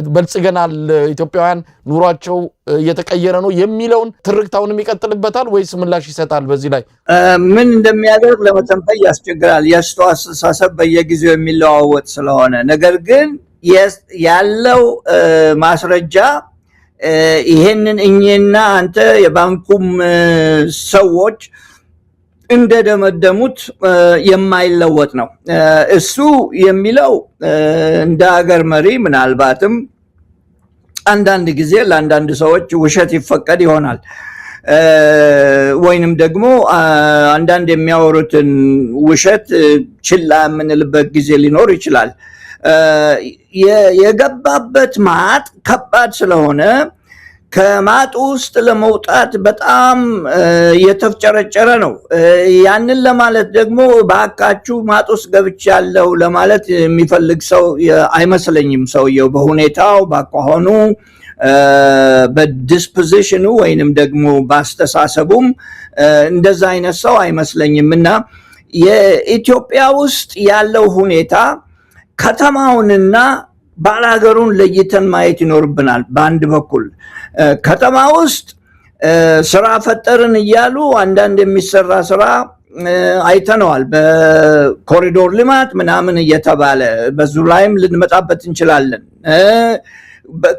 በልጽገናል ኢትዮጵያውያን ኑሯቸው እየተቀየረ ነው የሚለውን ትርክታውንም ይቀጥልበታል ወይስ ምላሽ ይሰጣል? በዚህ ላይ ምን እንደሚያደርግ ለመተንበይ ያስቸግራል። የእሱ አስተሳሰብ በየጊዜው የሚለዋወጥ ስለሆነ፣ ነገር ግን ያለው ማስረጃ ይሄንን እኛና አንተ የባንኩም ሰዎች እንደደመደሙት የማይለወጥ ነው። እሱ የሚለው እንደ ሀገር መሪ ምናልባትም አንዳንድ ጊዜ ለአንዳንድ ሰዎች ውሸት ይፈቀድ ይሆናል፣ ወይንም ደግሞ አንዳንድ የሚያወሩትን ውሸት ችላ የምንልበት ጊዜ ሊኖር ይችላል። የገባበት ማጥ ከባድ ስለሆነ ከማጡ ውስጥ ለመውጣት በጣም የተፍጨረጨረ ነው። ያንን ለማለት ደግሞ ባካችሁ ማጡ ውስጥ ገብቻለሁ ለማለት የሚፈልግ ሰው አይመስለኝም። ሰውየው በሁኔታው ባቋሆኑ በዲስፖዚሽኑ ወይንም ደግሞ ባስተሳሰቡም እንደዛ አይነት ሰው አይመስለኝም። እና የኢትዮጵያ ውስጥ ያለው ሁኔታ ከተማውንና ባላገሩን ለይተን ማየት ይኖርብናል። በአንድ በኩል ከተማ ውስጥ ስራ ፈጠርን እያሉ አንዳንድ የሚሰራ ስራ አይተነዋል። በኮሪዶር ልማት ምናምን እየተባለ በዙ ላይም ልንመጣበት እንችላለን።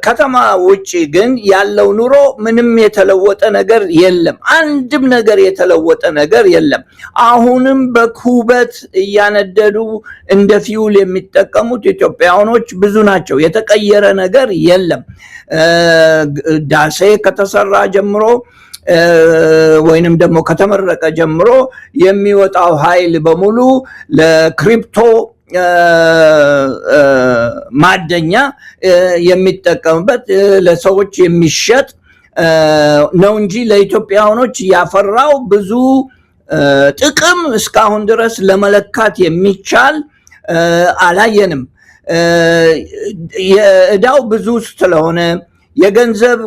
ከተማ ውጪ ግን ያለው ኑሮ ምንም የተለወጠ ነገር የለም። አንድም ነገር የተለወጠ ነገር የለም። አሁንም በኩበት እያነደዱ እንደ ፊውል የሚጠቀሙት ኢትዮጵያውያኖች ብዙ ናቸው። የተቀየረ ነገር የለም። ዳሴ ከተሰራ ጀምሮ ወይንም ደግሞ ከተመረቀ ጀምሮ የሚወጣው ኃይል በሙሉ ለክሪፕቶ ማደኛ የሚጠቀምበት ለሰዎች የሚሸጥ ነው እንጂ ለኢትዮጵያውያኖች ያፈራው ብዙ ጥቅም እስካሁን ድረስ ለመለካት የሚቻል አላየንም። የዕዳው ብዙ ስለሆነ የገንዘብ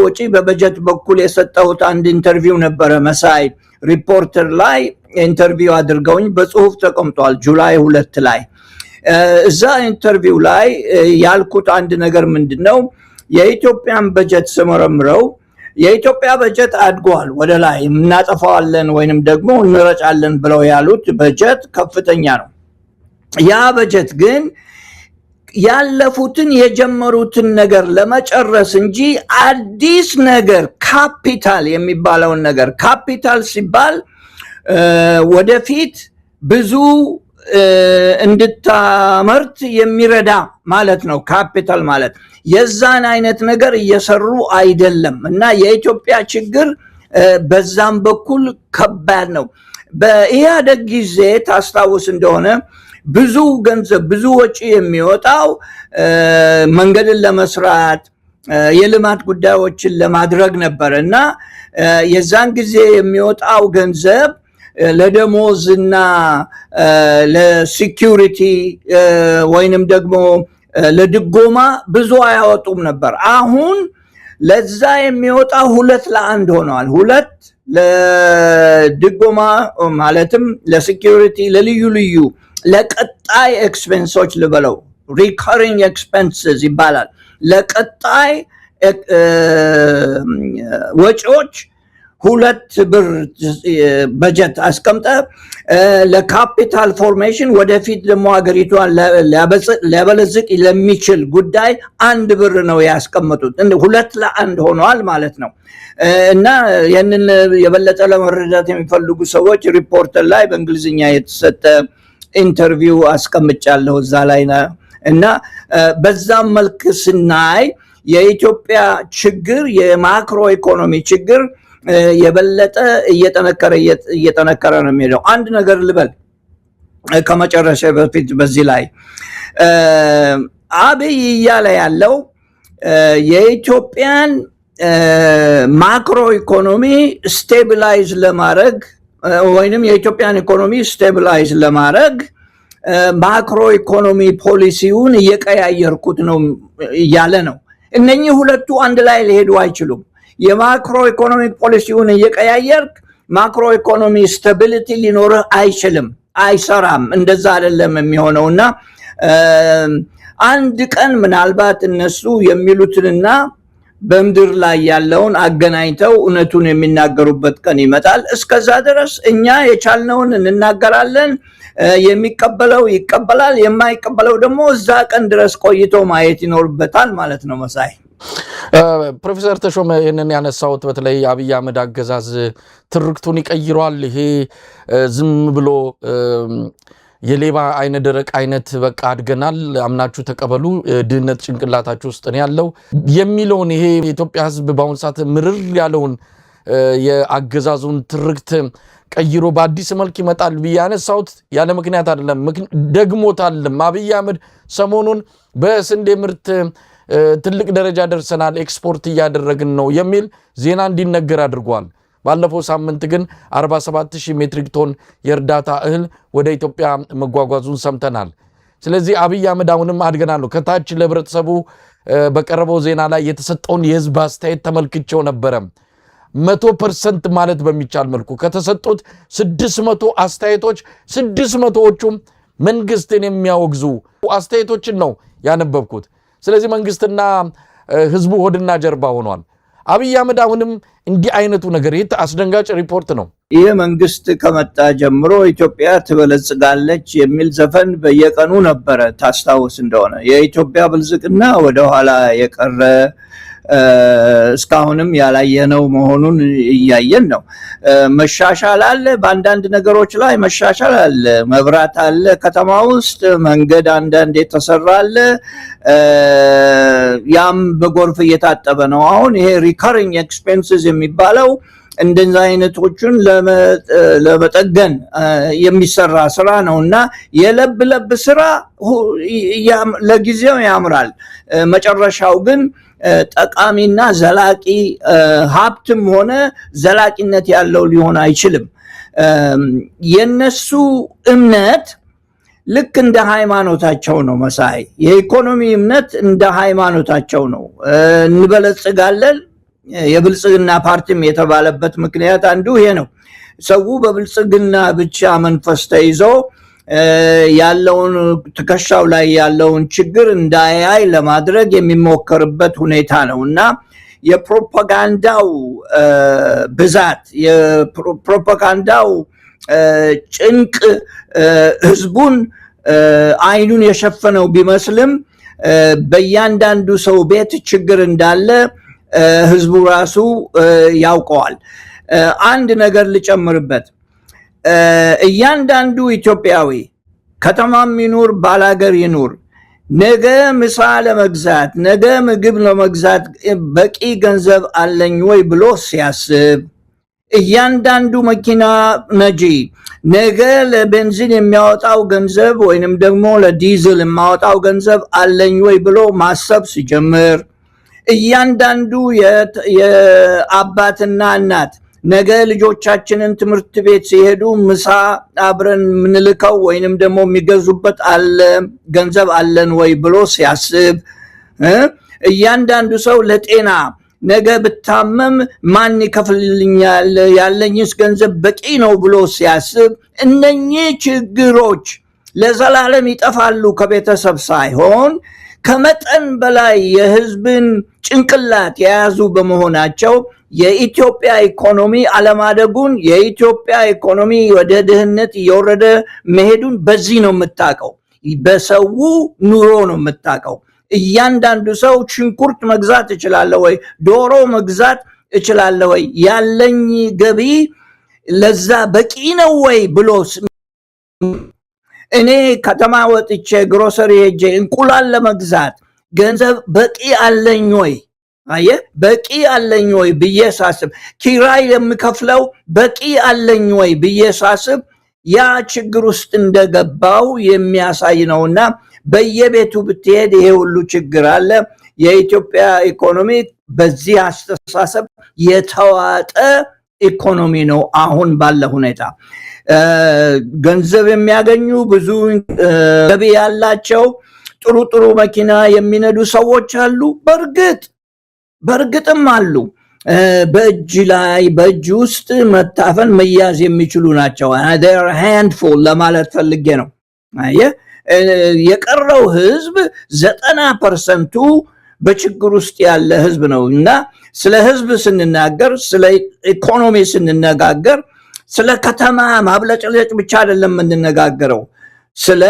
ወጪ በበጀት በኩል የሰጠሁት አንድ ኢንተርቪው ነበረ መሳይ ሪፖርተር ላይ ኢንተርቪው አድርገውኝ በጽሁፍ ተቀምጧል ጁላይ 2 ላይ። እዛ ኢንተርቪው ላይ ያልኩት አንድ ነገር ምንድነው፣ የኢትዮጵያን በጀት ስመረምረው የኢትዮጵያ በጀት አድጓል፣ ወደ ላይ እናጠፋዋለን ወይንም ደግሞ እንረጫለን ብለው ያሉት በጀት ከፍተኛ ነው። ያ በጀት ግን ያለፉትን የጀመሩትን ነገር ለመጨረስ እንጂ አዲስ ነገር ካፒታል የሚባለውን ነገር ካፒታል ሲባል ወደፊት ብዙ እንድታመርት የሚረዳ ማለት ነው። ካፒታል ማለት የዛን አይነት ነገር እየሰሩ አይደለም እና የኢትዮጵያ ችግር በዛም በኩል ከባድ ነው። በኢህአደግ ጊዜ ታስታውስ እንደሆነ ብዙ ገንዘብ ብዙ ወጪ የሚወጣው መንገድን ለመስራት የልማት ጉዳዮችን ለማድረግ ነበር እና የዛን ጊዜ የሚወጣው ገንዘብ ለደሞዝ እና ለሴኩሪቲ ወይንም ደግሞ ለድጎማ ብዙ አያወጡም ነበር። አሁን ለዛ የሚወጣው 2:1 ሆነዋል። 2 ለድጎማ ማለትም ለሴኩሪቲ ለልዩ ልዩ ለቀጣይ ኤክስፔንሶች ልበለው ሪከሪንግ ኤክስፔንስስ ይባላል። ለቀጣይ ወጪዎች 2 ብር በጀት አስቀምጠ ለካፒታል ፎርሜሽን ወደፊት ደግሞ ሀገሪቷን ሊያበለጽግ ለሚችል ጉዳይ 1 ብር ነው ያስቀመጡት። 2:1 ሆኗል ማለት ነው። እና ያንን የበለጠ ለመረዳት የሚፈልጉ ሰዎች ሪፖርተር ላይ በእንግሊዝኛ የተሰጠ ኢንተርቪው አስቀምጫለሁ እዛ ላይ እና በዛም መልክ ስናይ የኢትዮጵያ ችግር የማክሮ ኢኮኖሚ ችግር የበለጠ እየጠነከረ ነው የሚሄደው። አንድ ነገር ልበል ከመጨረሻ በፊት በዚህ ላይ አብይ እያለ ያለው የኢትዮጵያን ማክሮ ኢኮኖሚ ስቴቢላይዝ ለማድረግ ወይንም የኢትዮጵያን ኢኮኖሚ ስቴቢላይዝ ለማድረግ ማክሮ ኢኮኖሚ ፖሊሲውን እየቀያየርኩት ነው እያለ ነው። እነኚህ ሁለቱ አንድ ላይ ሊሄዱ አይችሉም። የማክሮ ኢኮኖሚ ፖሊሲውን እየቀያየርክ ማክሮ ኢኮኖሚ ስታቢሊቲ ሊኖርህ አይችልም፣ አይሰራም። እንደዛ አይደለም የሚሆነውና አንድ ቀን ምናልባት እነሱ የሚሉትንና በምድር ላይ ያለውን አገናኝተው እውነቱን የሚናገሩበት ቀን ይመጣል። እስከዛ ድረስ እኛ የቻልነውን እንናገራለን። የሚቀበለው ይቀበላል፣ የማይቀበለው ደግሞ እዛ ቀን ድረስ ቆይቶ ማየት ይኖርበታል ማለት ነው። መሳይ ፕሮፌሰር ተሾመ ይህንን ያነሳውት በተለይ አብይ አህመድ አገዛዝ ትርክቱን ይቀይሯል። ይሄ ዝም ብሎ የሌባ አይነ ደረቅ አይነት በቃ አድገናል አምናችሁ ተቀበሉ ድህነት ጭንቅላታችሁ ውስጥ ነው ያለው የሚለውን ይሄ የኢትዮጵያ ሕዝብ በአሁኑ ሰዓት ምርር ያለውን የአገዛዙን ትርክት ቀይሮ በአዲስ መልክ ይመጣል ብዬ ያነሳሁት ያለ ምክንያት አይደለም። ደግሞታል። አብይ አህመድ ሰሞኑን በስንዴ ምርት ትልቅ ደረጃ ደርሰናል ኤክስፖርት እያደረግን ነው የሚል ዜና እንዲነገር አድርጓል። ባለፈው ሳምንት ግን 47000 ሜትሪክ ቶን የእርዳታ እህል ወደ ኢትዮጵያ መጓጓዙን ሰምተናል። ስለዚህ አብይ አህመድ አሁንም አድገናል ነው ከታች ለህብረተሰቡ በቀረበው ዜና ላይ የተሰጠውን የህዝብ አስተያየት ተመልክቼው ነበረ። 100% ማለት በሚቻል መልኩ ከተሰጡት 600 አስተያየቶች 600ዎቹም መንግስትን የሚያወግዙ አስተያየቶችን ነው ያነበብኩት። ስለዚህ መንግስትና ህዝቡ ሆድና ጀርባ ሆኗል። አብይ አህመድ አሁንም እንዲህ አይነቱ ነገር ይህ አስደንጋጭ ሪፖርት ነው። ይህ መንግስት ከመጣ ጀምሮ ኢትዮጵያ ትበለጽጋለች የሚል ዘፈን በየቀኑ ነበረ። ታስታውስ እንደሆነ የኢትዮጵያ ብልጽግና ወደኋላ የቀረ እስካሁንም ያላየነው መሆኑን እያየን ነው። መሻሻል አለ፣ በአንዳንድ ነገሮች ላይ መሻሻል አለ። መብራት አለ፣ ከተማ ውስጥ መንገድ አንዳንድ የተሰራ አለ። ያም በጎርፍ እየታጠበ ነው። አሁን ይሄ ሪከሪንግ ኤክስፔንስስ የሚባለው እንደዚህ አይነቶቹን ለመጠገን የሚሰራ ስራ ነውና የለብ ለብ ስራ ለጊዜው ያምራል። መጨረሻው ግን ጠቃሚና ዘላቂ ሀብትም ሆነ ዘላቂነት ያለው ሊሆን አይችልም። የነሱ እምነት ልክ እንደ ሃይማኖታቸው ነው መሳይ። የኢኮኖሚ እምነት እንደ ሃይማኖታቸው ነው። እንበለጽጋለን የብልጽግና ፓርቲም የተባለበት ምክንያት አንዱ ይሄ ነው። ሰው በብልጽግና ብቻ መንፈስ ተይዞ ያለውን ትከሻው ላይ ያለውን ችግር እንዳያይ ለማድረግ የሚሞከርበት ሁኔታ ነው እና የፕሮፓጋንዳው ብዛት የፕሮፓጋንዳው ጭንቅ ህዝቡን አይኑን የሸፈነው ቢመስልም በእያንዳንዱ ሰው ቤት ችግር እንዳለ ህዝቡ ራሱ ያውቀዋል። አንድ ነገር ልጨምርበት። እያንዳንዱ ኢትዮጵያዊ ከተማም ይኑር ባላገር ይኑር ነገ ምሳ ለመግዛት ነገ ምግብ ለመግዛት በቂ ገንዘብ አለኝ ወይ ብሎ ሲያስብ፣ እያንዳንዱ መኪና ነጂ ነገ ለቤንዚን የሚያወጣው ገንዘብ ወይንም ደግሞ ለዲዝል የሚያወጣው ገንዘብ አለኝ ወይ ብሎ ማሰብ ሲጀምር፣ እያንዳንዱ የአባትና እናት ነገ ልጆቻችንን ትምህርት ቤት ሲሄዱ ምሳ አብረን ምንልከው ወይንም ደግሞ የሚገዙበት አለ ገንዘብ አለን ወይ ብሎ ሲያስብ፣ እያንዳንዱ ሰው ለጤና ነገ ብታመም ማን ይከፍልልኛል ያለኝስ ገንዘብ በቂ ነው ብሎ ሲያስብ፣ እነኚህ ችግሮች ለዘላለም ይጠፋሉ ከቤተሰብ ሳይሆን ከመጠን በላይ የህዝብን ጭንቅላት የያዙ በመሆናቸው የኢትዮጵያ ኢኮኖሚ አለማደጉን የኢትዮጵያ ኢኮኖሚ ወደ ድህነት እየወረደ መሄዱን በዚህ ነው የምታውቀው። በሰው ኑሮ ነው የምታውቀው። እያንዳንዱ ሰው ሽንኩርት መግዛት እችላለሁ ወይ፣ ዶሮ መግዛት እችላለሁ ወይ፣ ያለኝ ገቢ ለዛ በቂ ነው ወይ ብሎ እኔ ከተማ ወጥቼ ግሮሰሪ ሄጄ እንቁላል ለመግዛት ገንዘብ በቂ አለኝ ወይ በቂ አለኝ ወይ ብዬ ሳስብ፣ ኪራይ የምከፍለው በቂ አለኝ ወይ ብዬ ሳስብ ያ ችግር ውስጥ እንደገባው የሚያሳይ ነውና በየቤቱ ብትሄድ ይሄ ሁሉ ችግር አለ። የኢትዮጵያ ኢኮኖሚ በዚህ አስተሳሰብ የተዋጠ ኢኮኖሚ ነው አሁን ባለ ሁኔታ። ገንዘብ የሚያገኙ ብዙ ገቢ ያላቸው ጥሩ ጥሩ መኪና የሚነዱ ሰዎች አሉ። በእርግጥም አሉ። በእጅ ውስጥ መታፈን መያዝ የሚችሉ ናቸው። they're handful ለማለት ፈልጌ ነው። የቀረው ህዝብ 90% በችግር ውስጥ ያለ ህዝብ ነው እና ስለ ህዝብ ስንናገር ስለ ኢኮኖሚ ስንነጋገር ስለ ከተማ ማብለጭለጭ ብቻ አይደለም የምንነጋገረው ስለ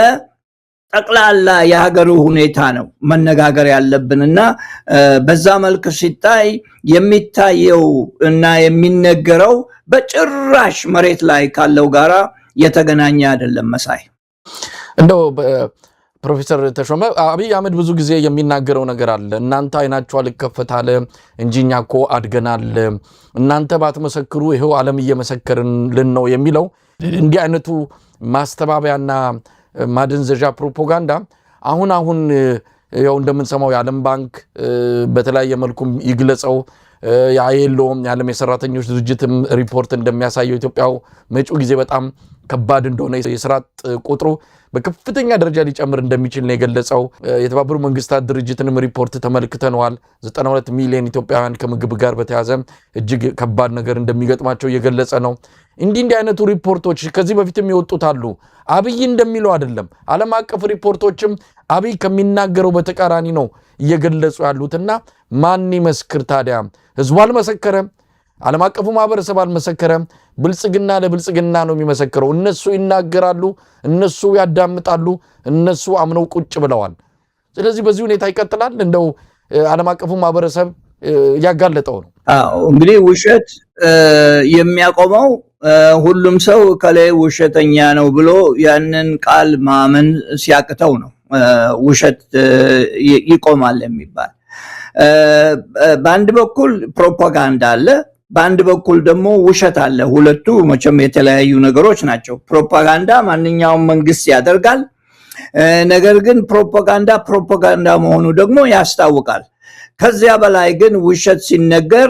ጠቅላላ የሀገሩ ሁኔታ ነው መነጋገር ያለብንና በዛ መልክ ሲታይ የሚታየው እና የሚነገረው በጭራሽ መሬት ላይ ካለው ጋራ የተገናኘ አይደለም መሳይ እንደው ፕሮፌሰር ተሾመ አብይ አህመድ ብዙ ጊዜ የሚናገረው ነገር አለ እናንተ አይናችሁ አልከፈታለ እንጂኛ እኮ አድገናል እናንተ ባትመሰክሩ ይሄው ዓለም እየመሰከረልን ነው የሚለው እንዲህ አይነቱ ማስተባበያና ማደንዘዣ ፕሮፓጋንዳ አሁን ያው እንደምንሰማው የዓለም ባንክ በተለያየ መልኩ ይግለጸው ያየሎም የዓለም የሰራተኞች ድርጅትም ሪፖርት እንደሚያሳየው ኢትዮጵያው መጪው ጊዜ በጣም ከባድ እንደሆነ የስራት ቁጥሩ በከፍተኛ ደረጃ ሊጨምር እንደሚችል ነው የገለጸው የተባበሩት መንግስታት ድርጅትንም ሪፖርት ተመልክተናል 92 ሚሊዮን ኢትዮጵያውያን ከምግብ ጋር በተያያዘ እጅግ ከባድ ነገር እንደሚገጥማቸው የገለጸ ነው እንዲህ አይነቱ ሪፖርቶች ከዚህ በፊትም ይወጡት አሉ አብይ እንደሚለው አይደለም ዓለም አቀፍ ሪፖርቶችም አብይ ከሚናገረው በተቃራኒ ነው እየገለጹ ያሉትና ማን ይመስክር ታዲያ ህዝቡ አልመሰከረም ዓለም አቀፉ ማህበረሰብ አልመሰከረም ብልጽግና ለብልጽግና ነው የሚመሰክረው እነሱ ይናገራሉ እነሱ ያዳምጣሉ እነሱ አምነው ቁጭ ብለዋል ስለዚህ በዚህ ሁኔታ ይቀጥላል እንደው ዓለም አቀፉ ማህበረሰብ ያጋለጠው ነው እንግዲህ ውሸት የሚያቆመው ሁሉም ሰው ከላይ ውሸተኛ ነው ብሎ ያንን ቃል ማመን ሲያቅተው ነው ውሸት ይቆማል የሚባል በአንድ በኩል ፕሮፓጋንዳ አለ በአንድ በኩል ደግሞ ውሸት አለ ሁለቱ መቼም የተለያዩ ነገሮች ናቸው ፕሮፓጋንዳ ማንኛውም መንግስት ያደርጋል ነገር ግን ፕሮፓጋንዳ መሆኑ ደግሞ ያስታውቃል ከዚያ በላይ ግን ውሸት ሲነገር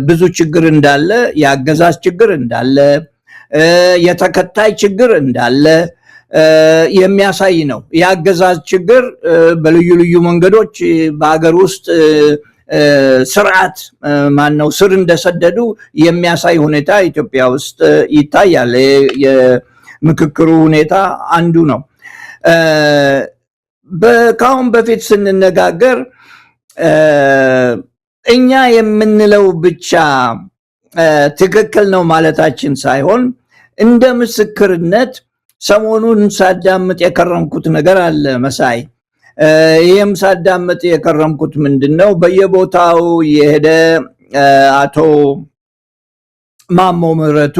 ብዙ ችግር እንዳለ ያገዛዝ ችግር እንዳለ የተከታይ ችግር እንዳለ የሚያሳይ ነው ያገዛዝ ችግር በልዩ ልዩ መንገዶች በአገር ውስጥ ስርዓት ማነው ስር እንደሰደዱ የሚያሳይ ሁኔታ ኢትዮጵያ ውስጥ ይታያል የምክክሩ ሁኔታ አንዱ ነው በካሁን በፊት ስንነጋገር እኛ የምንለው ብቻ ትክክል ነው ማለታችን ሳይሆን እንደ ምስክርነት ሰሞኑን ሳዳምጥ የከረምኩት ነገር አለ መሳይ ይሄም ሳዳምጥ የከረምኩት ምንድነው በየቦታው የሄደ አቶ ማሞ ምህረቱ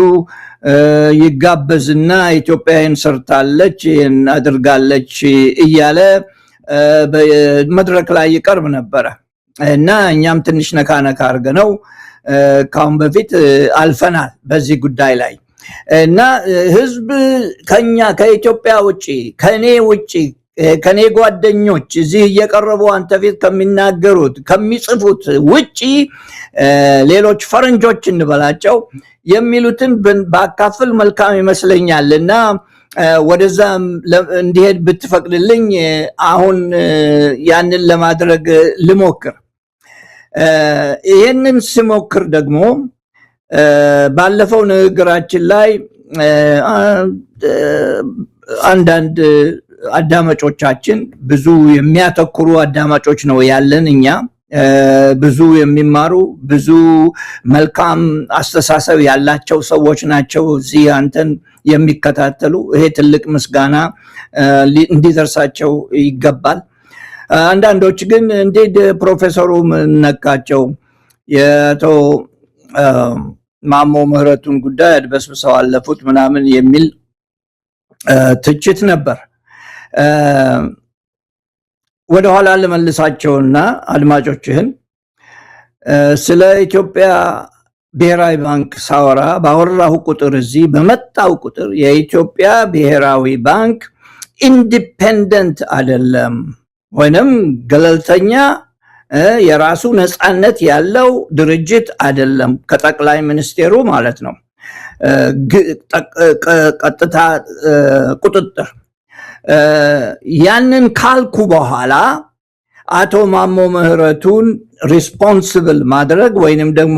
ይጋበዝና ኢትዮጵያን ሰርታለች አድርጋለች እያለ በመድረክ ላይ ይቀርብ ነበር እና እኛም ትንሽ ነካነካ አርገነው ካሁን በፊት አልፈናል በዚህ ጉዳይ ላይ እና ህዝብ ከኛ ከኢትዮጵያ ውጪ ከኔ ጓደኞች እዚህ እየቀረቡ አንተ ፊት ከሚናገሩት ከሚጽፉት ውጪ ሌሎች ፈረንጆች እንበላቸው የሚሉትን ባካፍል መልካም ይመስለኛልና ወደዛ እንዲሄድ ብትፈቅድልኝ አሁን ያንን ለማድረግ ልሞክር ይሄንን ስሞክር ደግሞ ባለፈው ንግግራችን ላይ አንዳንድ አዳማጮቻችን ብዙ የሚያተኩሩ አዳማጮች ነው ያለን እኛ ብዙ የሚማሩ ብዙ መልካም አስተሳሰብ ያላቸው ሰዎች ናቸው እዚህ አንተን የሚከታተሉ ይሄ ትልቅ ምስጋና እንዲደርሳቸው ይገባል አንዳንዶች ግን እንዴት ፕሮፌሰሩ ነካቸው የቶ ማሞ ምህረቱን ጉዳይ አድበስብሰው አለፉት ምናምን የሚል ትችት ነበር ወደ ኋላ ለመልሳቸውና አድማጮችህን ስለ ኢትዮጵያ ብሔራዊ ባንክ ሳወራ ባወራሁ ቁጥር እዚህ በመጣው ቁጥር የኢትዮጵያ ብሔራዊ ባንክ ኢንዲፔንደንት አይደለም ወይንም ገለልተኛ የራሱ ነፃነት ያለው ድርጅት አይደለም ከጠቅላይ ሚኒስቴሩ ማለት ነው ቀጥታ ቁጥጥር ያንን ካልኩ በኋላ አቶ ማሞ ምህረቱን ሪስፖንሲብል ማድረግ ወይንም ደግሞ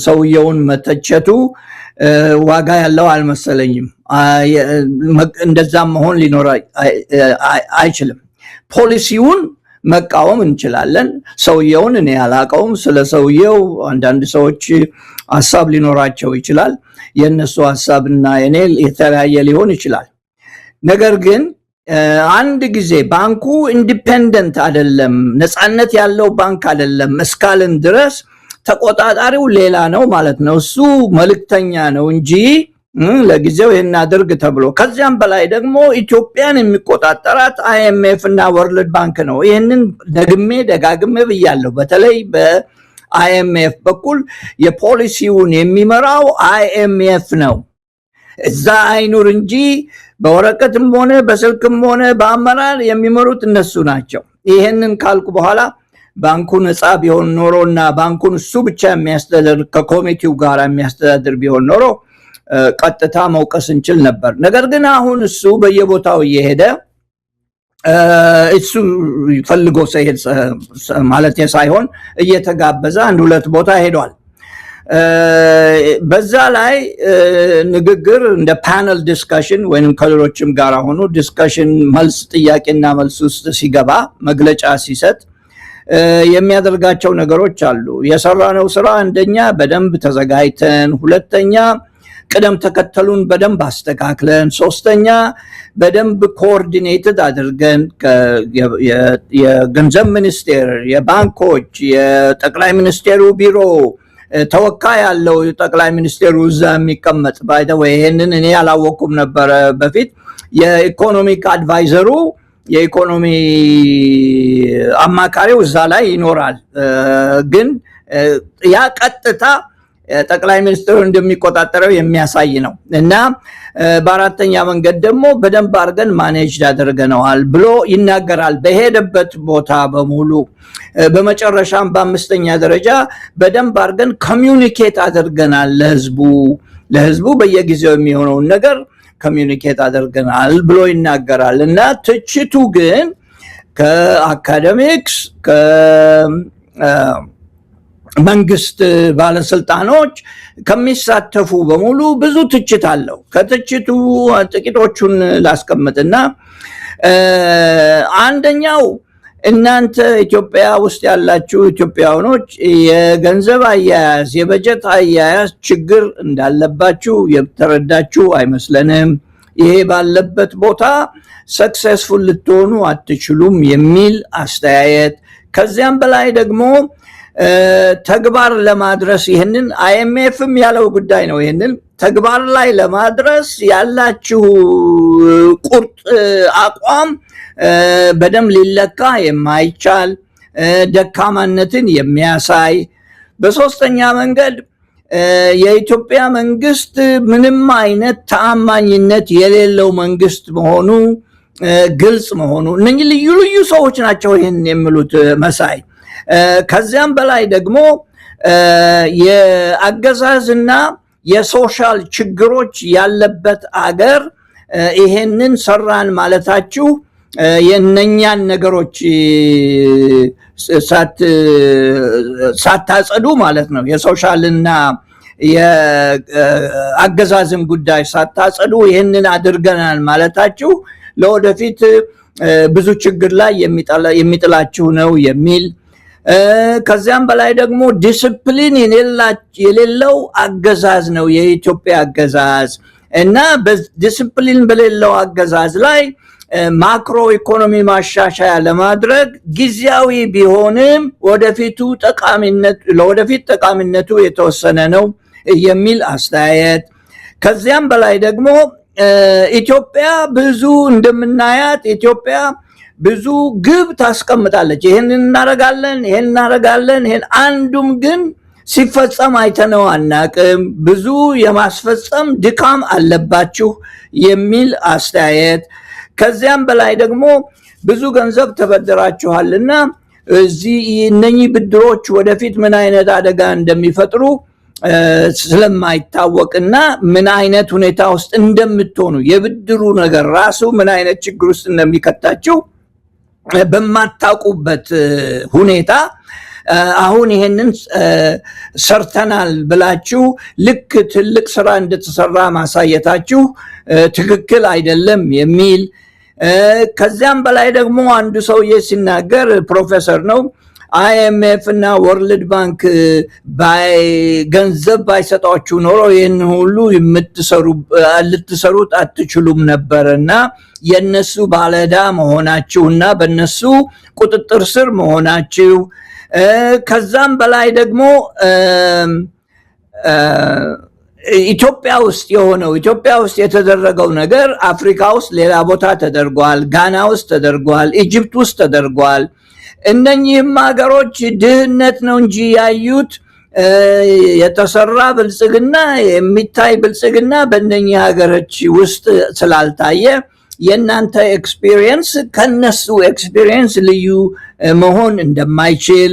ሰውየውን መተቸቱ ዋጋ ያለው አልመሰለኝም። እንደዛም መሆን ሊኖር አይችልም። ፖሊሲውን መቃወም እንችላለን። ሰውየውን እኔ አላውቀውም። ስለ ሰውየው አንዳንድ ሰዎች ሐሳብ ሊኖራቸው ይችላል። የነሱ ሐሳብና የኔ የተለያየ ሊሆን ይችላል። ነገር ግን አንድ ጊዜ ባንኩ ኢንዲፔንደንት አይደለም፣ ነፃነት ያለው ባንክ አይደለም እስካልን ድረስ ተቆጣጣሪው ሌላ ነው ማለት ነው። እሱ መልእክተኛ ነው እንጂ ለጊዜው ይሄን አድርግ ተብሎ ከዚያም በላይ ደግሞ ኢትዮጵያን የሚቆጣጠራት አይኤምኤፍ እና ወርልድ ባንክ ነው። ይሄንን ደጋግሜ ብያለሁ። በተለይ በአይኤምኤፍ በኩል የፖሊሲውን የሚመራው አይኤምኤፍ ነው። እዛ አይኑር እንጂ በወረቀትም ሆነ በስልክም ሆነ በአመራር የሚመሩት እነሱ ናቸው። ይሄንን ካልኩ በኋላ ባንኩ ነፃ ቢሆን ኖሮና ባንኩን እሱ ብቻ የሚያስተዳድር ከኮሚቴው ጋር የሚያስተዳድር ቢሆን ኖሮ ቀጥታ መውቀስ እንችል ነበር። ነገር ግን አሁን እሱ በየቦታው እየሄደ እሱ ፈልጎ ማለት ሳይሆን እየተጋበዘ አንድ ሁለት ቦታ ሄዷል። በዛ ላይ ንግግር እንደ ፓነል ዲስከሽን ወይንም ከሌሎችም ጋር ሆኖ ዲስከሽን መልስ ጥያቄና መልስ ውስጥ ሲገባ መግለጫ ሲሰጥ የሚያደርጋቸው ነገሮች አሉ። የሰራነው ስራ አንደኛ በደንብ ተዘጋጅተን፣ ሁለተኛ ቅደም ተከተሉን በደንብ አስተካክለን፣ ሶስተኛ በደንብ ኮኦርዲኔትድ አድርገን የገንዘብ ሚኒስቴር፣ የባንኮች፣ የጠቅላይ ሚኒስቴሩ ቢሮ ተወካይ ያለው ጠቅላይ ሚኒስቴሩ እዛ የሚቀመጥ ባይደው ይሄንን እኔ አላወኩም ነበር በፊት። የኢኮኖሚክ አድቫይዘሩ የኢኮኖሚ አማካሪው እዛ ላይ ይኖራል። ግን ያ ቀጥታ ጠቅላይ ሚኒስትሩ እንደሚቆጣጠረው የሚያሳይ ነው እና በአራተኛ መንገድ ደግሞ በደንብ አድርገን ማኔጅ አድርገነዋል ብሎ ይናገራል በሄደበት ቦታ በሙሉ። በመጨረሻም በአምስተኛ ደረጃ በደንብ አድርገን ኮሚዩኒኬት አድርገናል ለህዝቡ በየጊዜው የሚሆነውን ነገር ኮሚዩኒኬት አድርገናል ብሎ ይናገራል። እና ትችቱ ግን ከአካደሚክስ መንግስት ባለስልጣኖች ከሚሳተፉ በሙሉ ብዙ ትችት አለው። ከትችቱ ጥቂቶቹን ላስቀምጥና አንደኛው እናንተ ኢትዮጵያ ውስጥ ያላችሁ ኢትዮጵያውያኖች የገንዘብ አያያዝ የበጀት አያያዝ ችግር እንዳለባችሁ የተረዳችሁ አይመስለንም። ይሄ ባለበት ቦታ ሰክሰስፉል ልትሆኑ አትችሉም የሚል አስተያየት። ከዚያም በላይ ደግሞ ተግባር ለማድረስ ይሄንን አይኤምኤፍም ያለው ጉዳይ ነው። ይሄንን ተግባር ላይ ለማድረስ ያላችሁ ቁርጥ አቋም በደም ሊለካ የማይቻል ደካማነትን የሚያሳይ። በሶስተኛ መንገድ የኢትዮጵያ መንግስት ምንም አይነት ተአማኝነት የሌለው መንግስት መሆኑ ግልጽ መሆኑ። እነኚህ ልዩ ልዩ ሰዎች ናቸው ይሄን የሚሉት መሳይ። ከዚያም በላይ ደግሞ የአገዛዝና የሶሻል ችግሮች ያለበት አገር ይሄንን ሰራን ማለታችሁ የነኛን ነገሮች ሳታጸዱ ማለት ነው። የሶሻልና የአገዛዝም ጉዳይ ሳታጸዱ ይሄንን አድርገናል ማለታችሁ ለወደፊት ብዙ ችግር ላይ የሚጥላችሁ ነው የሚል። ከዚያም በላይ ደግሞ ዲስፕሊን የሌለው አገዛዝ ነው የኢትዮጵያ አገዛዝ እና በዲስፕሊን በሌለው አገዛዝ ላይ ማክሮ ኢኮኖሚ ማሻሻያ ለማድረግ ጊዜያዊ ቢሆንም ለወደፊት ጠቃሚነቱ የተወሰነ ነው የሚል አስተያየት። ከዚያም በላይ ደግሞ ኢትዮጵያ ብዙ እንደምናያት ኢትዮጵያ ብዙ ግብ ታስቀምጣለች። ይሄን እናረጋለን ይሄን አንዱም ግን ሲፈጸም አይተነው አናቅም። ብዙ የማስፈጸም ድካም አለባችሁ የሚል አስተያየት። ከዚያም በላይ ደግሞ ብዙ ገንዘብ ተበድራችኋልና እነኚህ ብድሮች ወደፊት ምን አይነት አደጋ እንደሚፈጥሩ ስለማይታወቅና ምን አይነት ሁኔታ ውስጥ እንደምትሆኑ የብድሩ ነገር ራሱ ምን አይነት ችግር ውስጥ እንደሚከታችሁ በማታውቁበት ሁኔታ አሁን ይሄንን ሰርተናል ብላችሁ ልክ ትልቅ ስራ እንደተሰራ ማሳየታችሁ ትክክል አይደለም የሚል ከዚያም በላይ ደግሞ አንዱ ሰውዬ ሲናገር ፕሮፌሰር ነው IMF እና ወርልድ ባንክ ገንዘብ ባይሰጣችሁ ኖሮ ይህን ሁሉ ልትሰሩት አትችሉም ነበርና የነሱ ባለዕዳ መሆናችሁና በነሱ ቁጥጥር ስር መሆናችሁ ከዛም በላይ ደግሞ ኢትዮጵያ ውስጥ የተደረገው ነገር አፍሪካ ውስጥ ሌላ ቦታ ተደርጓል፣ ጋና ውስጥ ተደርጓል፣ ኢጅፕት ውስጥ ተደርጓል። እነኚህም ሀገሮች ድህነት ነው እንጂ ያዩት የተሰራ ብልጽግና የሚታይ ብልጽግና በእነኚህ ሀገሮች ውስጥ ስላልታየ የእናንተ ኤክስፒሪየንስ ከነሱ ኤክስፒሪየንስ ልዩ መሆን እንደማይችል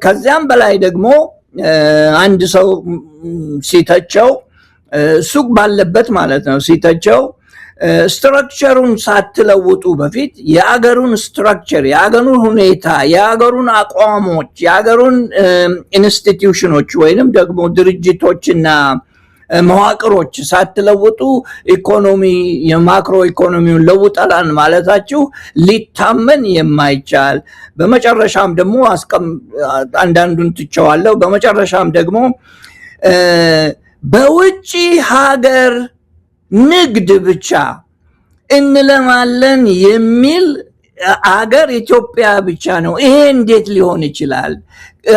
ከዚያም በላይ ደግሞ አንድ ሰው ሲተቸው ሱቅ ባለበት ማለት ነው ሲተቸው ስትራክቸሩን ሳትለውጡ በፊት የአገሩን ስትራክቸር የአገሩን ሁኔታ የአገሩን አቋሞች የአገሩን ኢንስቲትዩሽኖች ወይንም ደግሞ ድርጅቶችና መዋቅሮች ሳትለውጡ ኢኮኖሚ የማክሮ ኢኮኖሚውን ለውጠላን ማለታችሁ ሊታመን የማይቻል በመጨረሻም ደግሞ አንዳንዱን ትቸዋለሁ በመጨረሻም ደግሞ በውጪ ሀገር ንግድ ብቻ እንለማለን የሚል አገር ኢትዮጵያ ብቻ ነው። ይሄ እንዴት ሊሆን ይችላል?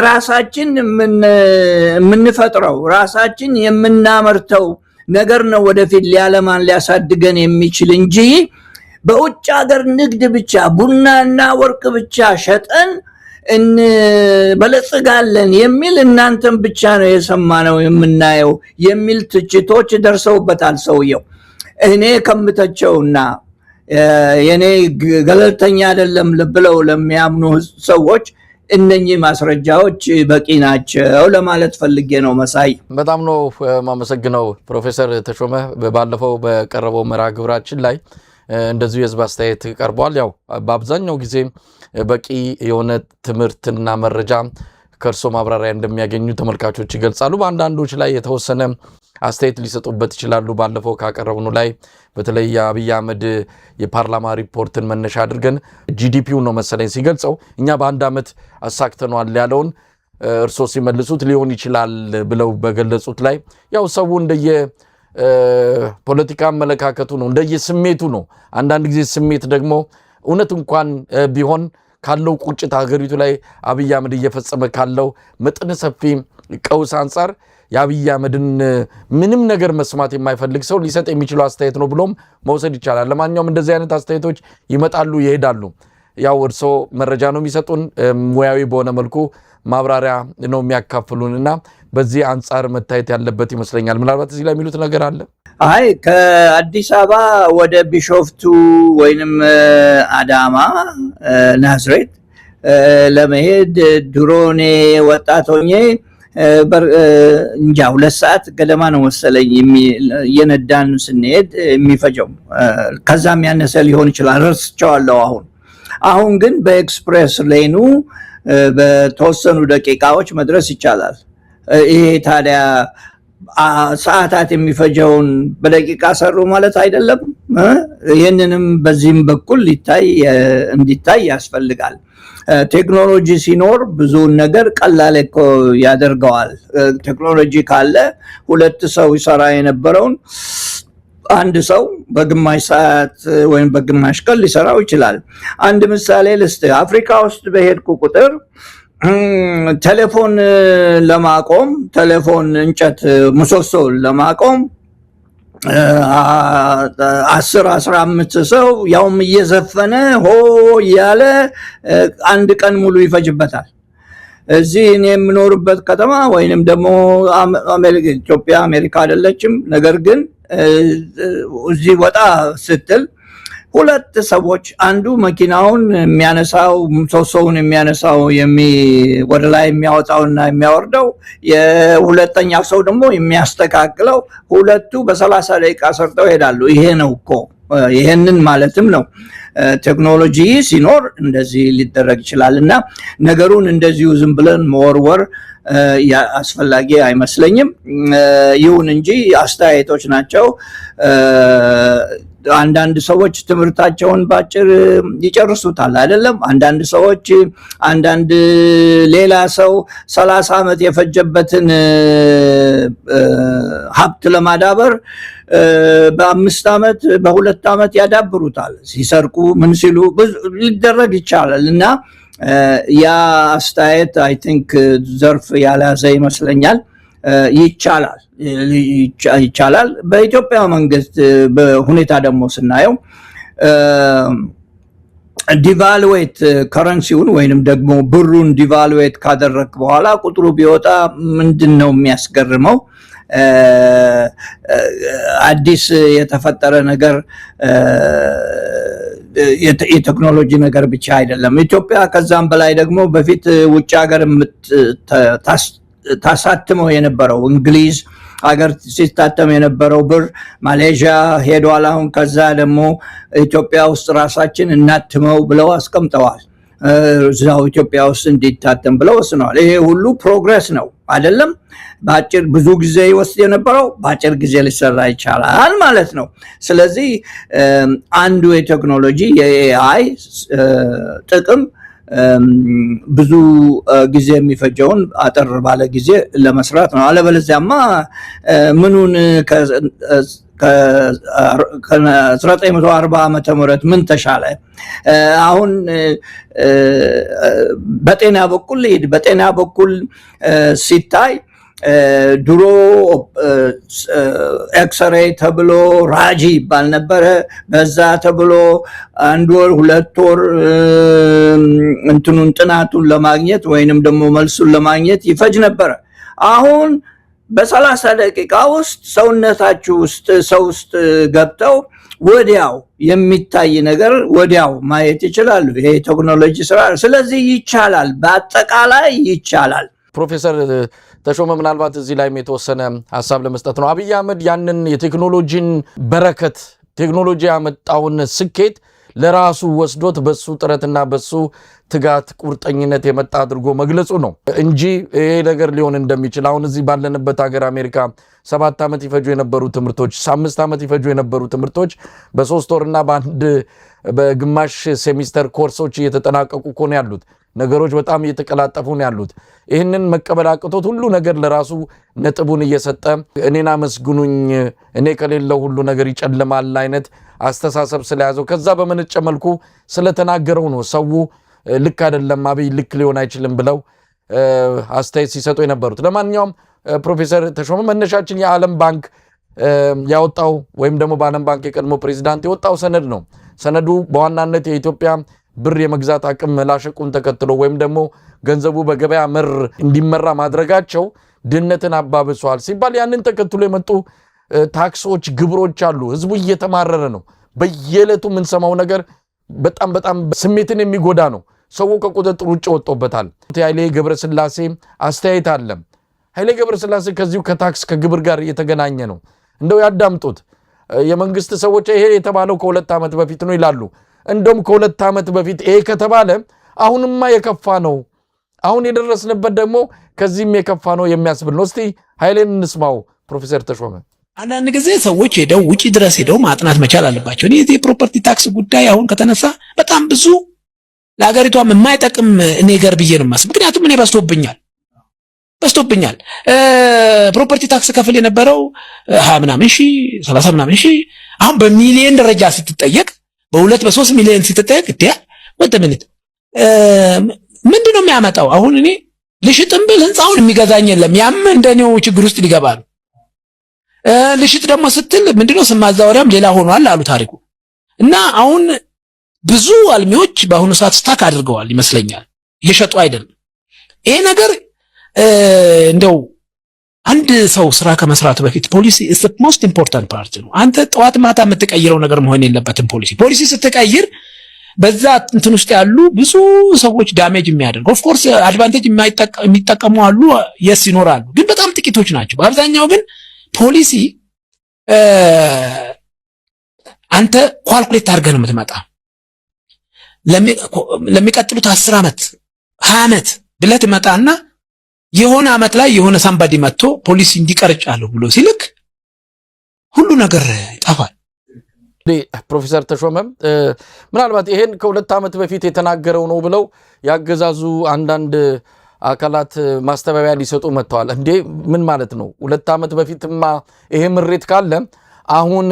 ራሳችን የምንፈጥረው ራሳችን የምናመርተው ነገር ነው ወደፊት ሊያለማን ሊያሳድገን የሚችል እንጂ በውጭ ሀገር ንግድ ብቻ ቡናና ወርቅ ብቻ ሸጠን እንበለጽጋለን የሚል እናንተም ብቻ ነው የሰማነው የምናየው የሚል ትችቶች ደርሰውበታል ሰውየው። እኔ ከምተቸውና የኔ ገለልተኛ አይደለም ብለው ለሚያምኑ ሰዎች እነኚህ ማስረጃዎች በቂ ናቸው ለማለት ፈልጌ ነው። መሳይ በጣም ነው ማመሰግነው ፕሮፌሰር ተሾመ። ባለፈው በቀረበው መርሃ ግብራችን ላይ እንደዚሁ የህዝብ አስተያየት ቀርቧል። ያው በአብዛኛው ጊዜ በቂ የሆነ ትምህርትና መረጃ ከእርሶ ማብራሪያ እንደሚያገኙ ተመልካቾች ይገልጻሉ። በአንዳንዶች ላይ የተወሰነ አስተያየት ሊሰጡበት ይችላሉ። ባለፈው ካቀረብነው ላይ በተለይ የአብይ አህመድ የፓርላማ ሪፖርትን መነሻ አድርገን ጂዲፒው ነው መሰለኝ ሲገልጸው እኛ በአንድ ዓመት አሳክተኗል ያለውን እርሶ ሲመልሱት ሊሆን ይችላል ብለው በገለጹት ላይ ያው ሰው እንደየ ፖለቲካ አመለካከቱ ነው እንደየ ስሜቱ ነው። አንዳንድ ጊዜ ስሜት ደግሞ እውነት እንኳን ቢሆን ካለው ቁጭት ሀገሪቱ ላይ አብይ አህመድ እየፈጸመ ካለው መጠነ ሰፊ ቀውስ አንጻር የአብይ አህመድን ምንም ነገር መስማት የማይፈልግ ሰው ሊሰጥ የሚችለው አስተያየት ነው ብሎም መውሰድ ይቻላል። ለማንኛውም እንደዚህ አይነት አስተያየቶች ይመጣሉ ይሄዳሉ። ያው እርሶ መረጃ ነው የሚሰጡን፣ ሙያዊ በሆነ መልኩ ማብራሪያ ነው የሚያካፍሉንና በዚህ አንጻር መታየት ያለበት ይመስለኛል። ምናልባት እዚህ ላይ የሚሉት ነገር አለ? አይ ከአዲስ አበባ ወደ ቢሾፍቱ ወይንም አዳማ ናዝሬት ለመሄድ ድሮኔ ወጣት ሆኜ እንጃ 2 ሰዓት ገደማ ነው መሰለኝ የነዳን ስንሄድ የሚፈጀው። ከዛም ያነሰ ሊሆን ይችላል ረስቸዋለሁ። አሁን ግን በኤክስፕሬስ ሌኑ በተወሰኑ ደቂቃዎች መድረስ ይቻላል። ይሄ ታዲያ ሰዓታት የሚፈጀውን በደቂቃ ሰሩ ማለት አይደለም። ይህንንም በዚህም በኩል እንዲታይ ያስፈልጋል። ቴክኖሎጂ ሲኖር ብዙውን ነገር ቀላል እኮ ያደርገዋል። ቴክኖሎጂ ካለ 2 ሰው ይሰራ የነበረውን አንድ ሰው በግማሽ ሰዓት ወይም በግማሽ ቀን ሊሰራው ይችላል። አንድ ምሳሌ ልስጥ። አፍሪካ ውስጥ በሄድኩ ቁጥር ቴሌፎን ለማቆም ቴሌፎን እንጨት ምሰሶ ለማቆም 10-15 ሰው ያውም እየዘፈነ ሆ እያለ 1 ቀን ሙሉ ይፈጅበታል። እዚህ እኔ የምኖርበት ከተማ ወይንም ደግሞ ኢትዮጵያ አሜሪካ አይደለችም። ነገር ግን እዚህ ወጣ ስትል 2 ሰዎች አንዱ መኪናውን የሚያነሳው ምሰሶውን የሚያነሳው ወደ ላይ የሚያወጣውና የሚያወርደው የሁለተኛው ሰው ደግሞ የሚያስተካክለው 2ቱ በ30 ደቂቃ ሰርተው ይሄዳሉ። ይሄ ነው እኮ ይሄንን ማለትም ነው። ቴክኖሎጂ ሲኖር እንደዚህ ሊደረግ ይችላልና ነገሩን እንደዚሁ ዝም ብለን መወርወር አስፈላጊ አይመስለኝም። ይሁን እንጂ አስተያየቶች ናቸው። አንዳንድ ሰዎች ትምህርታቸውን ባጭር ይጨርሱታል አይደለም። አንዳንድ ሰዎች አንዳንድ ሌላ ሰው 30 ዓመት የፈጀበትን ሀብት ለማዳበር በ5 ዓመት በ2 ዓመት ያዳብሩታል። ሲሰርቁ ምን ሲሉ ሊደረግ ይቻላል እና ያ አስተያየት አይ ቲንክ ዘርፍ ያልያዘ ይመስለኛል። ይቻላል። በኢትዮጵያ መንግስት በሁኔታ ደግሞ ስናየው ዲቫልዌት ከረንሲውን ወይንም ደግሞ ብሩን ዲቫልዌት ካደረክ በኋላ ቁጥሩ ቢወጣ ምንድነው የሚያስገርመው? አዲስ የተፈጠረ ነገር የቴክኖሎጂ ነገር ብቻ አይደለም። ኢትዮጵያ ከዛም በላይ ደግሞ በፊት ውጭ ሀገር ታሳትመው የነበረው እንግሊዝ ሀገር ሲታተም የነበረው ብር ማሌዥያ ሄዷል። አሁን ከዛ ደግሞ ኢትዮጵያ ውስጥ ራሳችን እናትመው ብለው አስቀምጠዋል። እዛው ኢትዮጵያ ውስጥ እንዲታተም ብለው ወስነዋል። ይሄ ሁሉ ፕሮግረስ ነው አይደለም? በአጭር ብዙ ጊዜ ይወስድ የነበረው በአጭር ጊዜ ሊሰራ ይቻላል ማለት ነው። ስለዚህ አንዱ የቴክኖሎጂ የኤአይ ጥቅም ብዙ ጊዜ የሚፈጀውን አጠር ባለ ጊዜ ለመስራት ነው። አለበለዚያማ ምኑን ከ1940 ዓመተ ምህረት ምን ተሻለ? አሁን በጤና በኩል በጤና በኩል ሲታይ ድሮ ኤክስሬይ ተብሎ ራጂ ይባል ነበረ። በዛ ተብሎ 1 ወር 2 ወር እንትኑን ጥናቱን ለማግኘት ወይንም ደግሞ መልሱን ለማግኘት ይፈጅ ነበረ። አሁን በ30 ደቂቃ ውስጥ ሰውነታችሁ ውስጥ ሰው ውስጥ ገብተው ወዲያው የሚታይ ነገር ወዲያው ማየት ይችላሉ። ይሄ ቴክኖሎጂ ስራ። ስለዚህ ይቻላል፣ በአጠቃላይ ይቻላል። ፕሮፌሰር ተሾመ ምናልባት እዚህ ላይ የተወሰነ ሐሳብ ለመስጠት ነው። አብይ አህመድ ያንን የቴክኖሎጂን በረከት ቴክኖሎጂ ያመጣውን ስኬት ለራሱ ወስዶት በሱ ጥረትና በሱ ትጋት ቁርጠኝነት የመጣ አድርጎ መግለጹ ነው እንጂ ይሄ ነገር ሊሆን እንደሚችል አሁን እዚህ ባለንበት ሀገር አሜሪካ 7 ዓመት ይፈጁ የነበሩ ትምህርቶች 5 ዓመት ይፈጁ የነበሩ ትምህርቶች በ3 ወርና በግማሽ ሴሚስተር ኮርሶች እየተጠናቀቁ እኮ ነው ያሉት። ነገሮች በጣም እየተቀላጠፉ ነው ያሉት። ይህንን መቀበል አቅቶት ሁሉ ነገር ለራሱ ነጥቡን እየሰጠ እኔን አመስግኑኝ እኔ ከሌለው ሁሉ ነገር ይጨልማል አይነት አስተሳሰብ ስለያዘው ከዛ በመነጨ መልኩ ስለተናገረው ነው ሰው ልክ አይደለም አብይ ልክ ሊሆን አይችልም ብለው አስተያየት ሲሰጡ የነበሩት። ለማንኛውም ፕሮፌሰር ተሾመ መነሻችን የዓለም ባንክ ያወጣው ወይም ደግሞ በዓለም ባንክ የቀድሞ ፕሬዝዳንት የወጣው ሰነድ ነው። ሰነዱ በዋናነት የኢትዮጵያ ብር የመግዛት አቅም መላሸቁን ተከትሎ ወይም ደግሞ ገንዘቡ በገበያ መር እንዲመራ ማድረጋቸው ድህነትን አባብሷል ሲባል ያንን ተከትሎ የመጡ ታክሶች፣ ግብሮች አሉ። ህዝቡ እየተማረረ ነው። በየዕለቱ የምንሰማው ነገር በጣም ስሜትን የሚጎዳ ነው። ሰው ከቁጥጥር ውጭ ወጥቶበታል። ኃይሌ ገብረስላሴ አስተያየት አለ። ኃይሌ ገብረስላሴ ከዚሁ ከታክስ ከግብር ጋር የተገናኘ ነው። እንደው ያዳምጡት። የመንግስት ሰዎች ይሄ የተባለው ከ2 ዓመት በፊት ነው ይላሉ። እንደውም ከ2 ዓመት በፊት ይሄ ከተባለ አሁንማ የከፋ ነው፣ አሁን የደረስንበት ደግሞ ከዚህም የከፋ ነው የሚያስብል ነው። እስቲ ኃይሌን እንስማው። ፕሮፌሰር ተሾመ አንዳንድ ጊዜ ሰዎች ሄደው ውጪ ድረስ ሄደው ማጥናት መቻል አለባቸው። እኔ የፕሮፐርቲ ታክስ ጉዳይ አሁን ከተነሳ በጣም ብዙ ለሀገሪቷም የማይጠቅም ነገር ብዬ ነው የማስበው። ምክንያቱም እኔ በዝቶብኛል ፕሮፐርቲ ታክስ ከፍል የነበረው 20 ምናምን ሺህ 30 ምናምን ሺህ አሁን በሚሊዮን ደረጃ ስትጠየቅ በ2 በ3 ሚሊዮን ስትጠየቅ ወጥምንት ምንድነው የሚያመጣው? አሁን እኔ ልሽጥም ብል ህንጻውን የሚገዛኝ የለም። ያም እንደኔው ችግር ውስጥ ሊገባ ነው። ልሽጥ ደግሞ ስትል ምንድነው ስም ማዛወሪያም ሌላ ሆኗል አሉ ታሪኩ። እና አሁን ብዙ አልሚዎች በአሁኑ ሰዓት ስታክ አድርገዋል ይመስለኛል፣ እየሸጡ አይደለም። ይሄ ነገር እንደው አንድ ሰው ስራ ከመስራቱ በፊት ፖሊሲ is the most important part ነው። አንተ ጠዋት ማታ የምትቀይረው ነገር መሆን የለበትም። ፖሊሲ ስትቀይር በዛ እንትን ውስጥ ያሉ ብዙ ሰዎች ዳሜጅ የሚያደርጉ ኦፍ ኮርስ አድቫንቴጅ የሚጠቀሙ አሉ፣ የስ ይኖራሉ፣ ግን በጣም ጥቂቶች ናቸው። በአብዛኛው ግን ፖሊሲ አንተ ኳልኩሌት አድርገህ ነው የምትመጣ። ለሚቀጥሉት 10 ዓመት 20 ዓመት ብለህ ትመጣና የሆነ ዓመት ላይ የሆነ ሳምባዲ መጥቶ ፖሊስ እንዲቀርጫለሁ ብሎ ሲልክ ሁሉ ነገር ይጠፋል። ፕሮፌሰር ተሾመ ምናልባት ይሄን ከ2 ዓመት በፊት የተናገረው ነው ብለው ያገዛዙ አንዳንድ አካላት ማስተባበያ ሊሰጡ መጥተዋል። እንዴ ምን ማለት ነው? 2 ዓመት በፊትማ ይሄ ምሬት ካለ አሁን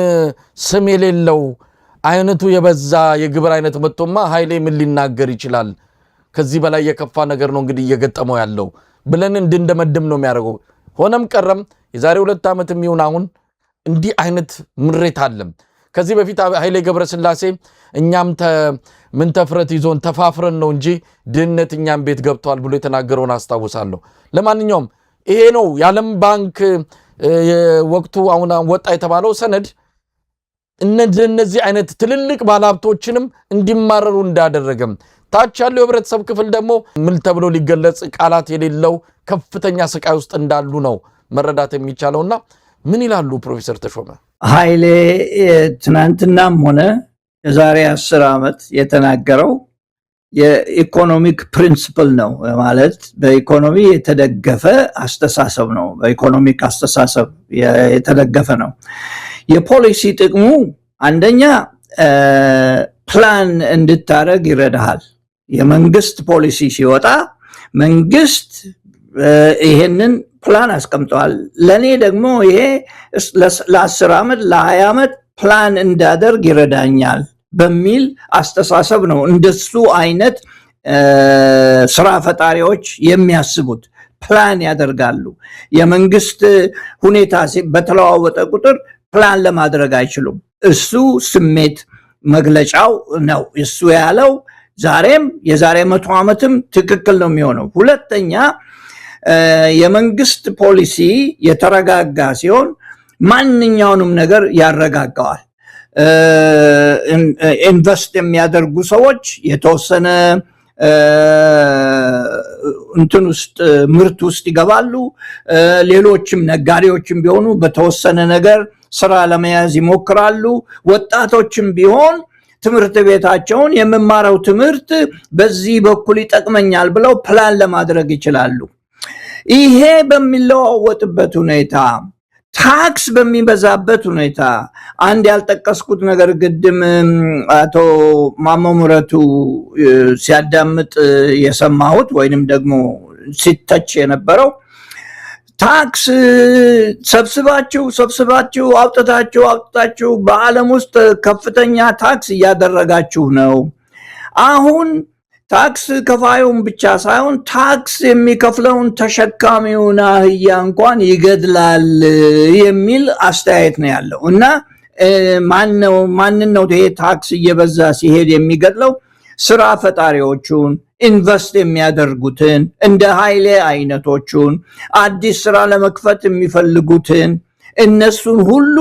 ስም የሌለው አይነቱ የበዛ የግብር አይነት መጥቶማ ኃይሌ ምን ሊናገር ይችላል? ከዚህ በላይ የከፋ ነገር ነው እንግዲህ እየገጠመው ያለው ብለን እንድንደመድም ነው የሚያደርገው። ሆነም ቀረም የዛሬ 2 ዓመት የሚሆን አሁን እንዲህ አይነት ምሬት አለም። ከዚህ በፊት ኃይሌ ገብረስላሴ እኛም ምን ተፍረት ይዞን ተፋፍረን ነው እንጂ ድህነት እኛም ቤት ገብቷል ብሎ የተናገረውን አስታውሳለሁ። ለማንኛውም ይሄ ነው የዓለም ባንክ ወቅቱ አሁን ወጣ የተባለው ሰነድ እነዚህ አይነት ትልልቅ ባለሀብቶችንም እንዲማረሩ እንዳደረገም ታች ያለው የህብረተሰብ ክፍል ደግሞ ምን ተብሎ ሊገለጽ ቃላት የሌለው ከፍተኛ ስቃይ ውስጥ እንዳሉ ነው መረዳት የሚቻለውና ምን ይላሉ ፕሮፌሰር ተሾመ? ኃይሌ ትናንትናም ሆነ የዛሬ 10 ዓመት የተናገረው የኢኮኖሚክ ፕሪንሲፕል ነው ማለት በኢኮኖሚ የተደገፈ አስተሳሰብ ነው። በኢኮኖሚክ አስተሳሰብ የተደገፈ ነው። የፖሊሲ ጥቅሙ አንደኛ ፕላን እንድታረግ ይረዳሃል። የመንግስት ፖሊሲ ሲወጣ መንግስት ይሄንን ፕላን አስቀምጧል። ለኔ ደግሞ ይሄ ለ10 ዓመት ለ20 ዓመት ፕላን እንዳደርግ ይረዳኛል በሚል አስተሳሰብ ነው እንደሱ አይነት ስራ ፈጣሪዎች የሚያስቡት። ፕላን ያደርጋሉ። የመንግስት ሁኔታ በተለዋወጠ ቁጥር ፕላን ለማድረግ አይችሉም። እሱ ስሜት መግለጫው ነው። እሱ ያለው ዛሬም የዛሬ 100 ዓመትም ትክክል ነው የሚሆነው። ሁለተኛ የመንግስት ፖሊሲ የተረጋጋ ሲሆን ማንኛውንም ነገር ያረጋጋዋል። ኢንቨስት የሚያደርጉ ሰዎች የተወሰነ እንትን ውስጥ ምርት ውስጥ ይገባሉ። ሌሎችም ነጋዴዎችም ቢሆኑ በተወሰነ ነገር ስራ ለመያዝ ይሞክራሉ። ወጣቶችም ቢሆን ትምህርት ቤታቸውን የምማረው ትምህርት በዚህ በኩል ይጠቅመኛል ብለው ፕላን ለማድረግ ይችላሉ። ይሄ በሚለዋወጥበት ሁኔታ ታክስ በሚበዛበት ሁኔታ አንድ ያልጠቀስኩት ነገር ቅድም አቶ ማሞ ምህረቱ ሲያዳምጥ የሰማሁት ወይንም ደግሞ ሲተች የነበረው ታክስ ሰብስባችሁ አውጥታችሁ በዓለም ውስጥ ከፍተኛ ታክስ እያደረጋችሁ ነው። አሁን ታክስ ከፋዩን ብቻ ሳይሆን ታክስ የሚከፍለውን ተሸካሚውን አህያ እንኳን ይገድላል የሚል አስተያየት ነው ያለው። እና ማንን ነው ይሄ ታክስ እየበዛ ሲሄድ የሚገድለው? ስራ ፈጣሪዎቹን፣ ኢንቨስት የሚያደርጉትን፣ እንደ ኃይሌ አይነቶቹን፣ አዲስ ስራ ለመክፈት የሚፈልጉትን እነሱን ሁሉ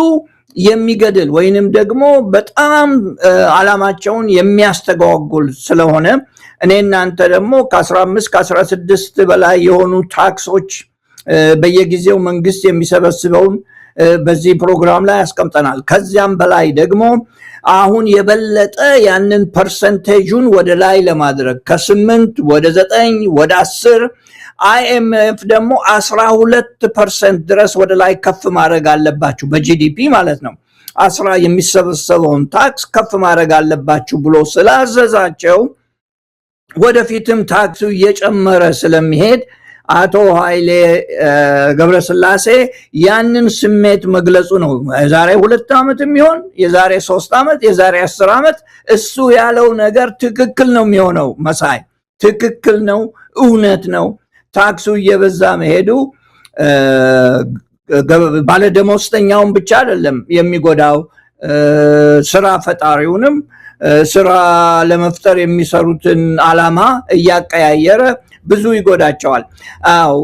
የሚገድል ወይንም ደግሞ በጣም አላማቸውን የሚያስተጓጉል ስለሆነ እኔ እናንተ ደግሞ ከ15 ከ16 በላይ የሆኑ ታክሶች በየጊዜው መንግስት የሚሰበስበውን በዚህ ፕሮግራም ላይ አስቀምጠናል። ከዚያም በላይ ደግሞ አሁን የበለጠ ያንን ፐርሰንቴጁን ወደ ላይ ለማድረግ ከ8 ወደ 9 ወደ 10 IMF ደግሞ 12% ድረስ ወደ ላይ ከፍ ማድረግ አለባችሁ በጂዲፒ ማለት ነው። 10 የሚሰበሰበውን ታክስ ከፍ ማድረግ አለባችሁ ብሎ ስላዘዛቸው ወደፊትም ታክሱ እየጨመረ ስለሚሄድ አቶ ኃይሌ ገብረስላሴ ያንን ስሜት መግለጹ ነው። የዛሬ 2 ዓመት የሚሆን የዛሬ 3 ዓመት የዛሬ 10 ዓመት እሱ ያለው ነገር ትክክል ነው የሚሆነው። መሳይ ትክክል ነው፣ እውነት ነው። ታክሱ እየበዛ መሄዱ ባለደሞዝተኛውን ብቻ አይደለም የሚጎዳው፣ ስራ ፈጣሪውንም ስራ ለመፍጠር የሚሰሩትን አላማ እያቀያየረ ብዙ ይጎዳቸዋል። አዎ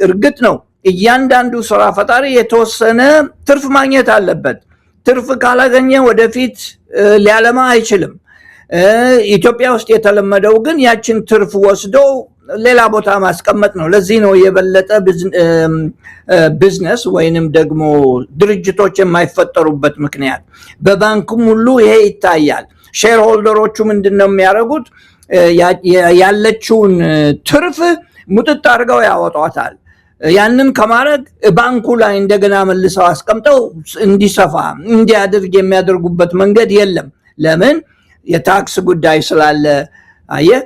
እርግጥ ነው እያንዳንዱ ስራ ፈጣሪ የተወሰነ ትርፍ ማግኘት አለበት። ትርፍ ካላገኘ ወደፊት ሊያለማ አይችልም። ኢትዮጵያ ውስጥ የተለመደው ግን ያችን ትርፍ ወስዶ ሌላ ቦታ ማስቀመጥ ነው። ለዚህ ነው የበለጠ ቢዝነስ ወይንም ደግሞ ድርጅቶች የማይፈጠሩበት ምክንያት። በባንክም ሁሉ ይሄ ይታያል። ሼር ሆልደሮቹ ምንድነው የሚያደርጉት? ያለችውን ትርፍ ሙጥጥ አድርገው ያወጧታል። ያንን ከማድረግ ባንኩ ላይ እንደገና መልሰው አስቀምጠው እንዲሰፋ እንዲያድርግ የሚያደርጉበት መንገድ የለም። ለምን? የታክስ ጉዳይ ስላለ። አየህ፣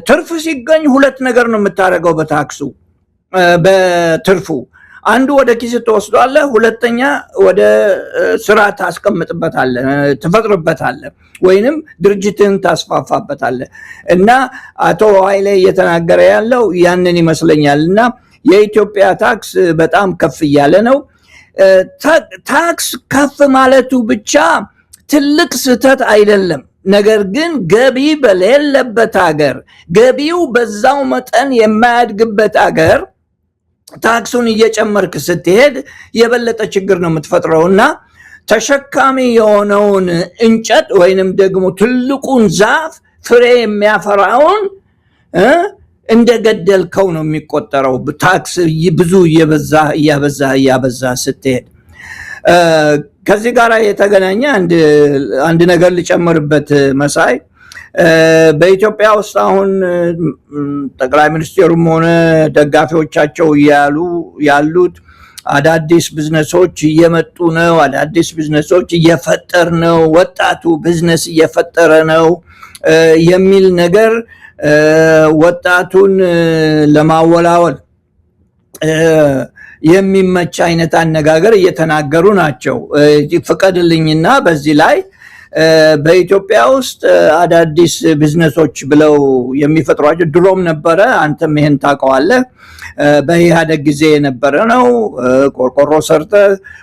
ትርፍ ሲገኝ ሁለት ነገር ነው የምታደርገው በታክሱ በትርፉ። አንዱ ወደ ኪስ ትወስዷለህ፣ ሁለተኛ ወደ ስራ ታስቀምጥበታለህ፣ ትፈጥርበታለህ፣ ወይንም ድርጅትን ታስፋፋበታለህ። እና አቶ ኃይሌ እየተናገረ ያለው ያንን ይመስለኛል። እና የኢትዮጵያ ታክስ በጣም ከፍ እያለ ነው። ታክስ ከፍ ማለቱ ብቻ ትልቅ ስህተት አይደለም። ነገር ግን ገቢ በሌለበት ሀገር፣ ገቢው በዛው መጠን የማያድግበት ሀገር ታክሱን እየጨመርክ ስትሄድ የበለጠ ችግር ነው የምትፈጥረው። እና ተሸካሚ የሆነውን እንጨት ወይንም ደግሞ ትልቁን ዛፍ ፍሬ የሚያፈራውን እንደገደልከው ነው የሚቆጠረው። ታክስ ብዙ እያበዛ ስትሄድ። ከዚህ ጋር የተገናኘ አንድ ነገር ልጨምርበት መሳይ። በኢትዮጵያ ውስጥ አሁን ጠቅላይ ሚኒስትሩም ሆነ ደጋፊዎቻቸው ያሉት አዳዲስ ቢዝነሶች እየመጡ ነው፣ አዳዲስ ቢዝነሶች እየፈጠር ነው፣ ወጣቱ ቢዝነስ እየፈጠረ ነው የሚል ነገር ወጣቱን ለማወላወል የሚመች አይነት አነጋገር እየተናገሩ ናቸው። ፍቀድልኝና በዚህ ላይ በኢትዮጵያ ውስጥ አዳዲስ ቢዝነሶች ብለው የሚፈጥሯቸው ድሮም ነበረ። አንተም ይሄን ታውቀዋለህ። በኢህአደግ ጊዜ የነበረ ነው። ቆርቆሮ ሰርተ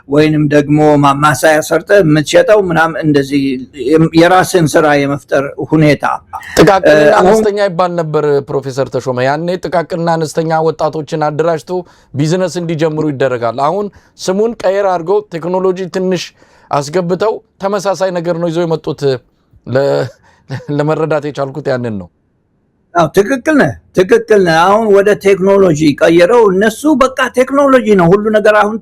ወይንም ደግሞ ማማሳያ ሰርተ የምትሸጠው ምናምን እንደዚህ የራስን ስራ የመፍጠር ሁኔታ። ጥቃቅንና አነስተኛ ይባል ነበር ፕሮፌሰር ተሾመ። ያኔ ጥቃቅንና አነስተኛ ወጣቶችን አደራጅቶ ቢዝነስ እንዲጀምሩ ይደረጋል። አሁን ስሙን ቀየር አድርገው ቴክኖሎጂ ትንሽ አስገብተው ተመሳሳይ ነገር ነው ይዘው የመጡት። ለመረዳት የቻልኩት ያንን ነው። አዎ ትክክል ነህ። አሁን ወደ ቴክኖሎጂ ቀየረው እነሱ። በቃ ቴክኖሎጂ ነው ሁሉ ነገር። አሁን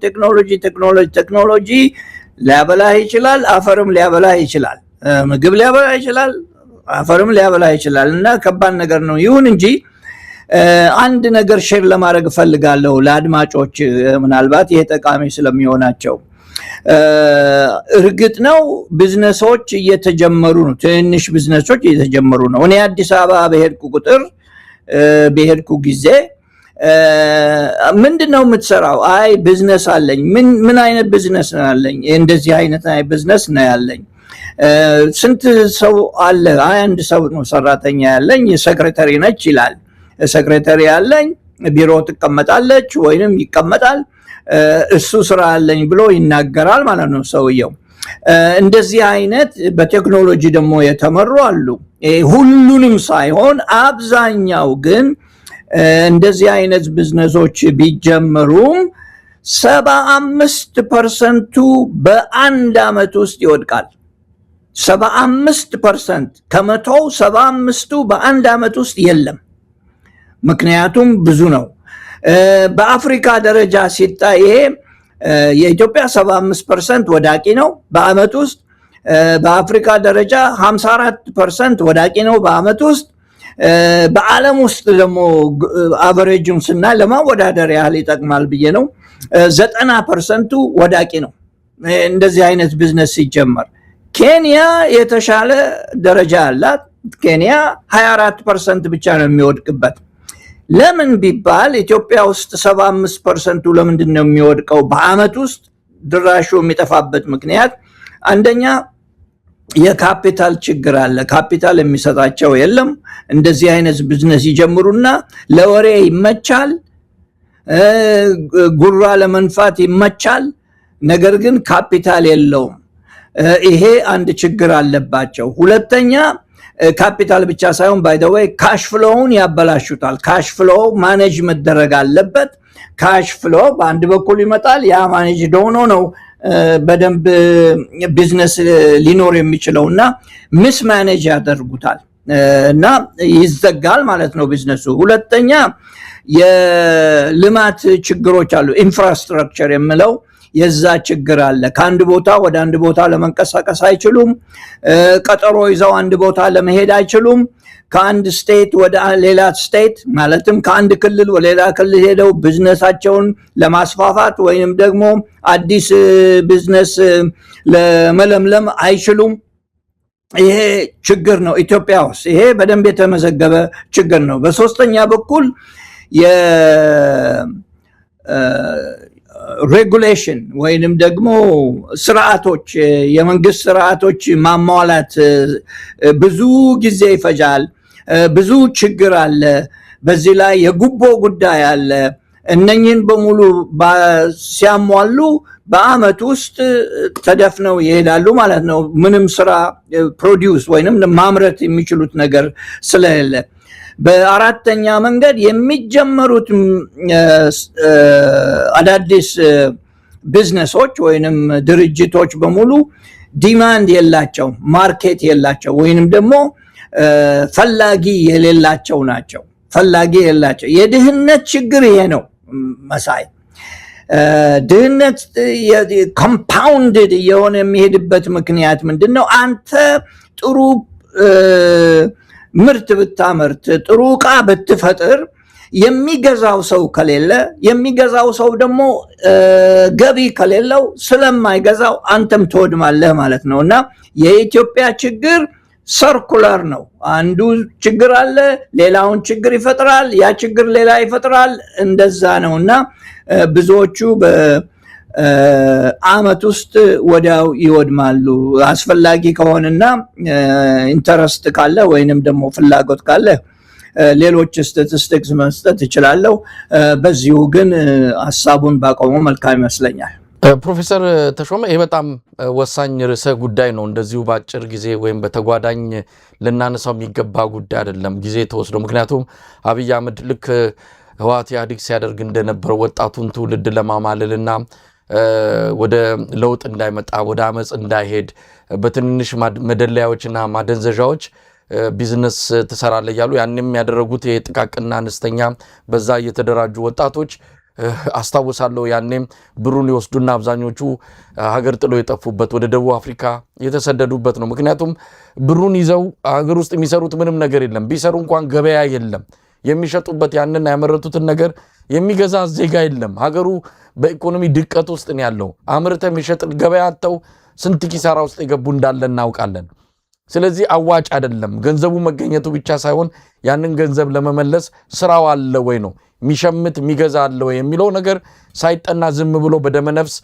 ቴክኖሎጂ ሊያበላህ ይችላል፣ አፈርም ሊያበላህ ይችላል፣ ምግብ ሊያበላህ ይችላል፣ አፈርም ሊያበላህ ይችላል። እና ከባድ ነገር ነው። ይሁን እንጂ አንድ ነገር ሼር ለማድረግ እፈልጋለሁ ለአድማጮች፣ ምናልባት ይሄ ጠቃሚ ስለሚሆናቸው። እርግጥ ነው ቢዝነሶች እየተጀመሩ ነው። ትንሽ ቢዝነሶች እየተጀመሩ ነው። እኔ አዲስ አበባ በሄድኩ ጊዜ ምንድነው የምትሰራው? አይ ቢዝነስ አለኝ። ምን አይነት ቢዝነስ ነው ያለኝ? እንደዚህ አይነት ቢዝነስ ነው ያለኝ። ስንት ሰው አለ? አይ አንድ ሰው ነው ሰራተኛ ያለኝ፣ ሴክሬታሪ ነች ይላል። ሴክሬታሪ ያለኝ ቢሮ ትቀመጣለች ወይንም ይቀመጣል፣ እሱ ስራ አለኝ ብሎ ይናገራል ማለት ነው ሰውየው። እንደዚህ አይነት በቴክኖሎጂ ደግሞ የተመሩ አሉ። ሁሉንም ሳይሆን አብዛኛው ግን እንደዚህ አይነት ቢዝነሶች ቢጀመሩም 75% በአንድ አመት ውስጥ ይወድቃል። 75% ከመቶው 75ቱ በአንድ አመት ውስጥ የለም። ምክንያቱም ብዙ ነው። በአፍሪካ ደረጃ ሲታይ ይሄ የኢትዮጵያ 75% ወዳቂ ነው በአመት ውስጥ። በአፍሪካ ደረጃ 54% ወዳቂ ነው በአመት ውስጥ። በዓለም ውስጥ ደግሞ አቨሬጁን ስናይ ለማወዳደር ያህል ይጠቅማል ብዬ ነው 90% ወዳቂ ነው እንደዚህ አይነት ቢዝነስ ሲጀመር። ኬንያ የተሻለ ደረጃ አላት። ኬንያ 24% ብቻ ነው የሚወድቅበት። ለምን ቢባል ኢትዮጵያ ውስጥ 75%ቱ ለምንድን ነው የሚወድቀው በአመት ውስጥ ድራሹ የሚጠፋበት ምክንያት? አንደኛ የካፒታል ችግር አለ። ካፒታል የሚሰጣቸው የለም። እንደዚህ አይነት ቢዝነስ ይጀምሩና ለወሬ ይመቻል፣ ጉራ ለመንፋት ይመቻል፣ ነገር ግን ካፒታል የለውም። ይሄ አንድ ችግር አለባቸው። ሁለተኛ ካፒታል ብቻ ሳይሆን ባይ ዘ ዌይ ካሽ ፍሎውን ያበላሹታል። ካሽ ፍሎው ማኔጅ መደረግ አለበት። ካሽ ፍሎ በአንድ በኩል ይመጣል። ያ ማኔጅ ሆኖ ነው በደንብ ቢዝነስ ሊኖር የሚችለውና ምስ ማኔጅ ያደርጉታል። እና ይዘጋል ማለት ነው ቢዝነሱ። ሁለተኛ የልማት ችግሮች አሉ። ኢንፍራስትራክቸር የምለው የዛ ችግር አለ። ከአንድ ቦታ ወደ አንድ ቦታ ለመንቀሳቀስ አይችሉም። ቀጠሮ ይዘው አንድ ቦታ ለመሄድ አይችሉም። ከአንድ ስቴት ወደ ሌላ ስቴት ማለትም ከአንድ ክልል ወደ ሌላ ክልል ሄደው ቢዝነሳቸውን ለማስፋፋት ወይንም ደግሞ አዲስ ቢዝነስ ለመለምለም አይችሉም። ይሄ ችግር ነው ኢትዮጵያ ውስጥ። ይሄ በደንብ የተመዘገበ ችግር ነው። በሶስተኛ በኩል ሬጉሌሽን ወይንም ደግሞ ስርዓቶች፣ የመንግስት ስርዓቶች ማሟላት ብዙ ጊዜ ይፈጃል። ብዙ ችግር አለ። በዚህ ላይ የጉቦ ጉዳይ አለ። እነኝህን በሙሉ ሲያሟሉ በአመት ውስጥ ተደፍነው ይሄዳሉ ማለት ነው። ምንም ስራ ፕሮዲውስ ወይንም ማምረት የሚችሉት ነገር ስለሌለ። በአራተኛ መንገድ የሚጀመሩት አዳዲስ ቢዝነሶች ወይንም ድርጅቶች በሙሉ ዲማንድ የላቸው፣ ማርኬት የላቸው፣ ወይንም ደግሞ ፈላጊ የሌላቸው ናቸው። ፈላጊ የሌላቸው። የድህነት ችግር ይሄ ነው መሳይ። ድህነት ኮምፓውንድድ የሆነ የሚሄድበት ምክንያት ምንድነው? አንተ ጥሩ ምርት ብታመርት፣ ጥሩ ዕቃ ብትፈጥር የሚገዛው ሰው ከሌለ፣ የሚገዛው ሰው ደግሞ ገቢ ከሌለው ስለማይገዛው አንተም ትወድማለህ ማለት ነው። እና የኢትዮጵያ ችግር ሰርኩላር ነው። አንዱ ችግር አለ፣ ሌላውን ችግር ይፈጥራል፣ ያ ችግር ሌላ ይፈጥራል። እንደዛ ነው እና ብዙዎቹ በአመት ውስጥ ወዲያው ይወድማሉ። አስፈላጊ ከሆነና ኢንተረስት ካለ ወይንም ደግሞ ፍላጎት ካለ ሌሎች ስታቲስቲክስ መስጠት ይችላለሁ። በዚሁ ግን ሐሳቡን ባቆመው መልካም ይመስለኛል። ፕሮፌሰር ተሾመ ይሄ በጣም ወሳኝ ርዕሰ ጉዳይ ነው። እንደዚሁ በአጭር ጊዜ ወይም በተጓዳኝ ልናነሳው የሚገባ ጉዳይ አይደለም፣ ጊዜ ተወስዶ። ምክንያቱም አብይ አህመድ ልክ ህወሓት ኢህአዴግ ሲያደርግ እንደነበረው ወጣቱን ትውልድ ለማማለልና ወደ ለውጥ እንዳይመጣ ወደ አመፅ እንዳይሄድ በትንንሽ መደለያዎችና ማደንዘዣዎች ቢዝነስ ትሰራለ እያሉ ያንም ያደረጉት የጥቃቅንና አነስተኛ በዛ የተደራጁ ወጣቶች አስታውሳለሁ። ያኔም ብሩን ይወስዱና አብዛኞቹ ሀገር ጥሎ የጠፉበት ወደ ደቡብ አፍሪካ የተሰደዱበት ነው። ምክንያቱም ብሩን ይዘው ሀገር ውስጥ የሚሰሩት ምንም ነገር የለም። ቢሰሩ እንኳን ገበያ የለም። የሚሸጡበት ያንን ያመረቱትን ነገር የሚገዛ ዜጋ የለም። ሀገሩ በኢኮኖሚ ድቀት ውስጥ ነው ያለው። አምርተ የሚሸጥ ገበያ አጥተው ስንት ኪሳራ ውስጥ የገቡ እንዳለ እናውቃለን። ስለዚህ አዋጭ አይደለም። ገንዘቡ መገኘቱ ብቻ ሳይሆን ያንን ገንዘብ ለመመለስ ስራው አለ ወይ ነው፣ የሚሸምት የሚገዛ አለ ወይ የሚለው ነገር ሳይጠና ዝም ብሎ በደመነፍስ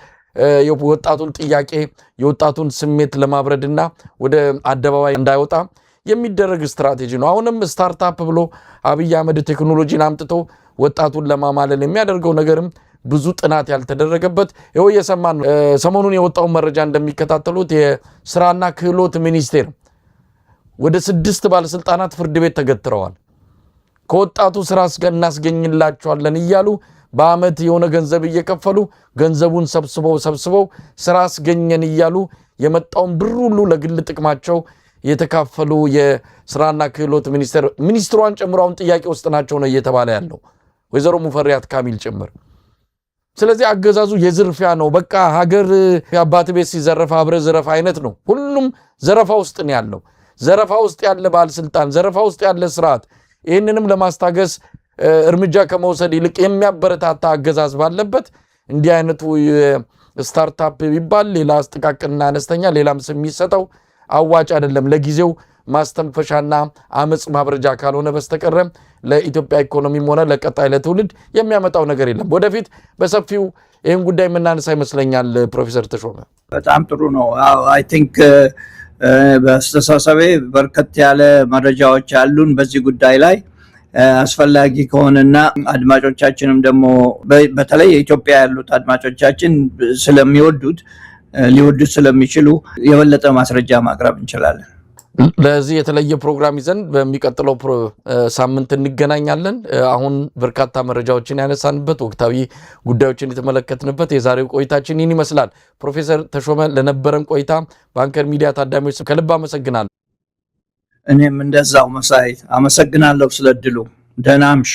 የወጣቱን ጥያቄ የወጣቱን ስሜት ለማብረድና ወደ አደባባይ እንዳይወጣ የሚደረግ ስትራቴጂ ነው። አሁንም ስታርታፕ ብሎ አብይ አህመድ ቴክኖሎጂን አምጥቶ ወጣቱን ለማማለል የሚያደርገው ነገርም ብዙ ጥናት ያልተደረገበት ይኸው እየሰማን ነው። ሰሞኑን የወጣውን መረጃ እንደሚከታተሉት የስራና ክህሎት ሚኒስቴር ወደ 6 ባለስልጣናት ፍርድ ቤት ተገትረዋል። ከወጣቱ ስራ እናስገኝላቸዋለን እያሉ በአመት የሆነ ገንዘብ እየከፈሉ ገንዘቡን ሰብስበው ስራ አስገኘን እያሉ የመጣውን ብር ሁሉ ለግል ጥቅማቸው የተካፈሉ የስራና ክህሎት ሚኒስትሯን ጨምሮ አሁን ጥያቄ ውስጥ ናቸው ነው እየተባለ ያለው፣ ወይዘሮ ሙፈሪያት ካሚል ጭምር። ስለዚህ አገዛዙ የዝርፊያ ነው። በቃ ሀገር የአባት ቤት ሲዘረፍ አብረ ዘረፋ አይነት ነው። ሁሉም ዘረፋ ውስጥ ነው ያለው። ዘረፋ ውስጥ ያለ ባለስልጣን፣ ዘረፋ ውስጥ ያለ ስርዓት፣ ይህንንም ለማስታገስ እርምጃ ከመውሰድ ይልቅ የሚያበረታታ አገዛዝ ባለበት እንዲህ አይነቱ ስታርታፕ ቢባል ሌላ ጥቃቅንና አነስተኛ ሌላም ስም የሚሰጠው አዋጭ አይደለም። ለጊዜው ማስተንፈሻና አመጽ ማብረጃ ካልሆነ በስተቀር ለኢትዮጵያ ኢኮኖሚም ሆነ ለቀጣይ ለትውልድ የሚያመጣው ነገር የለም። ወደፊት በሰፊው ይህን ጉዳይ የምናነሳ ይመስለኛል። ፕሮፌሰር ተሾመ በጣም ጥሩ ነው። አይ ቲንክ በአስተሳሰቤ በርከት ያለ መረጃዎች ያሉን በዚህ ጉዳይ ላይ አስፈላጊ ከሆነና አድማጮቻችንም ደግሞ በተለይ የኢትዮጵያ ያሉት አድማጮቻችን ስለሚወዱት ሊወዱት ስለሚችሉ የበለጠ ማስረጃ ማቅረብ እንችላለን። ለዚህ የተለየ ፕሮግራም ይዘን በሚቀጥለው ሳምንት እንገናኛለን። አሁን በርካታ መረጃዎችን ያነሳንበት ወቅታዊ ጉዳዮችን የተመለከትንበት የዛሬው ቆይታችን ይህን ይመስላል። ፕሮፌሰር ተሾመ ለነበረን ቆይታ በአንከር ሚዲያ ታዳሚዎች ከልብ አመሰግናለሁ። እኔም እንደዛው መሳይ አመሰግናለሁ ስለድሉ። ደህና እምሽ።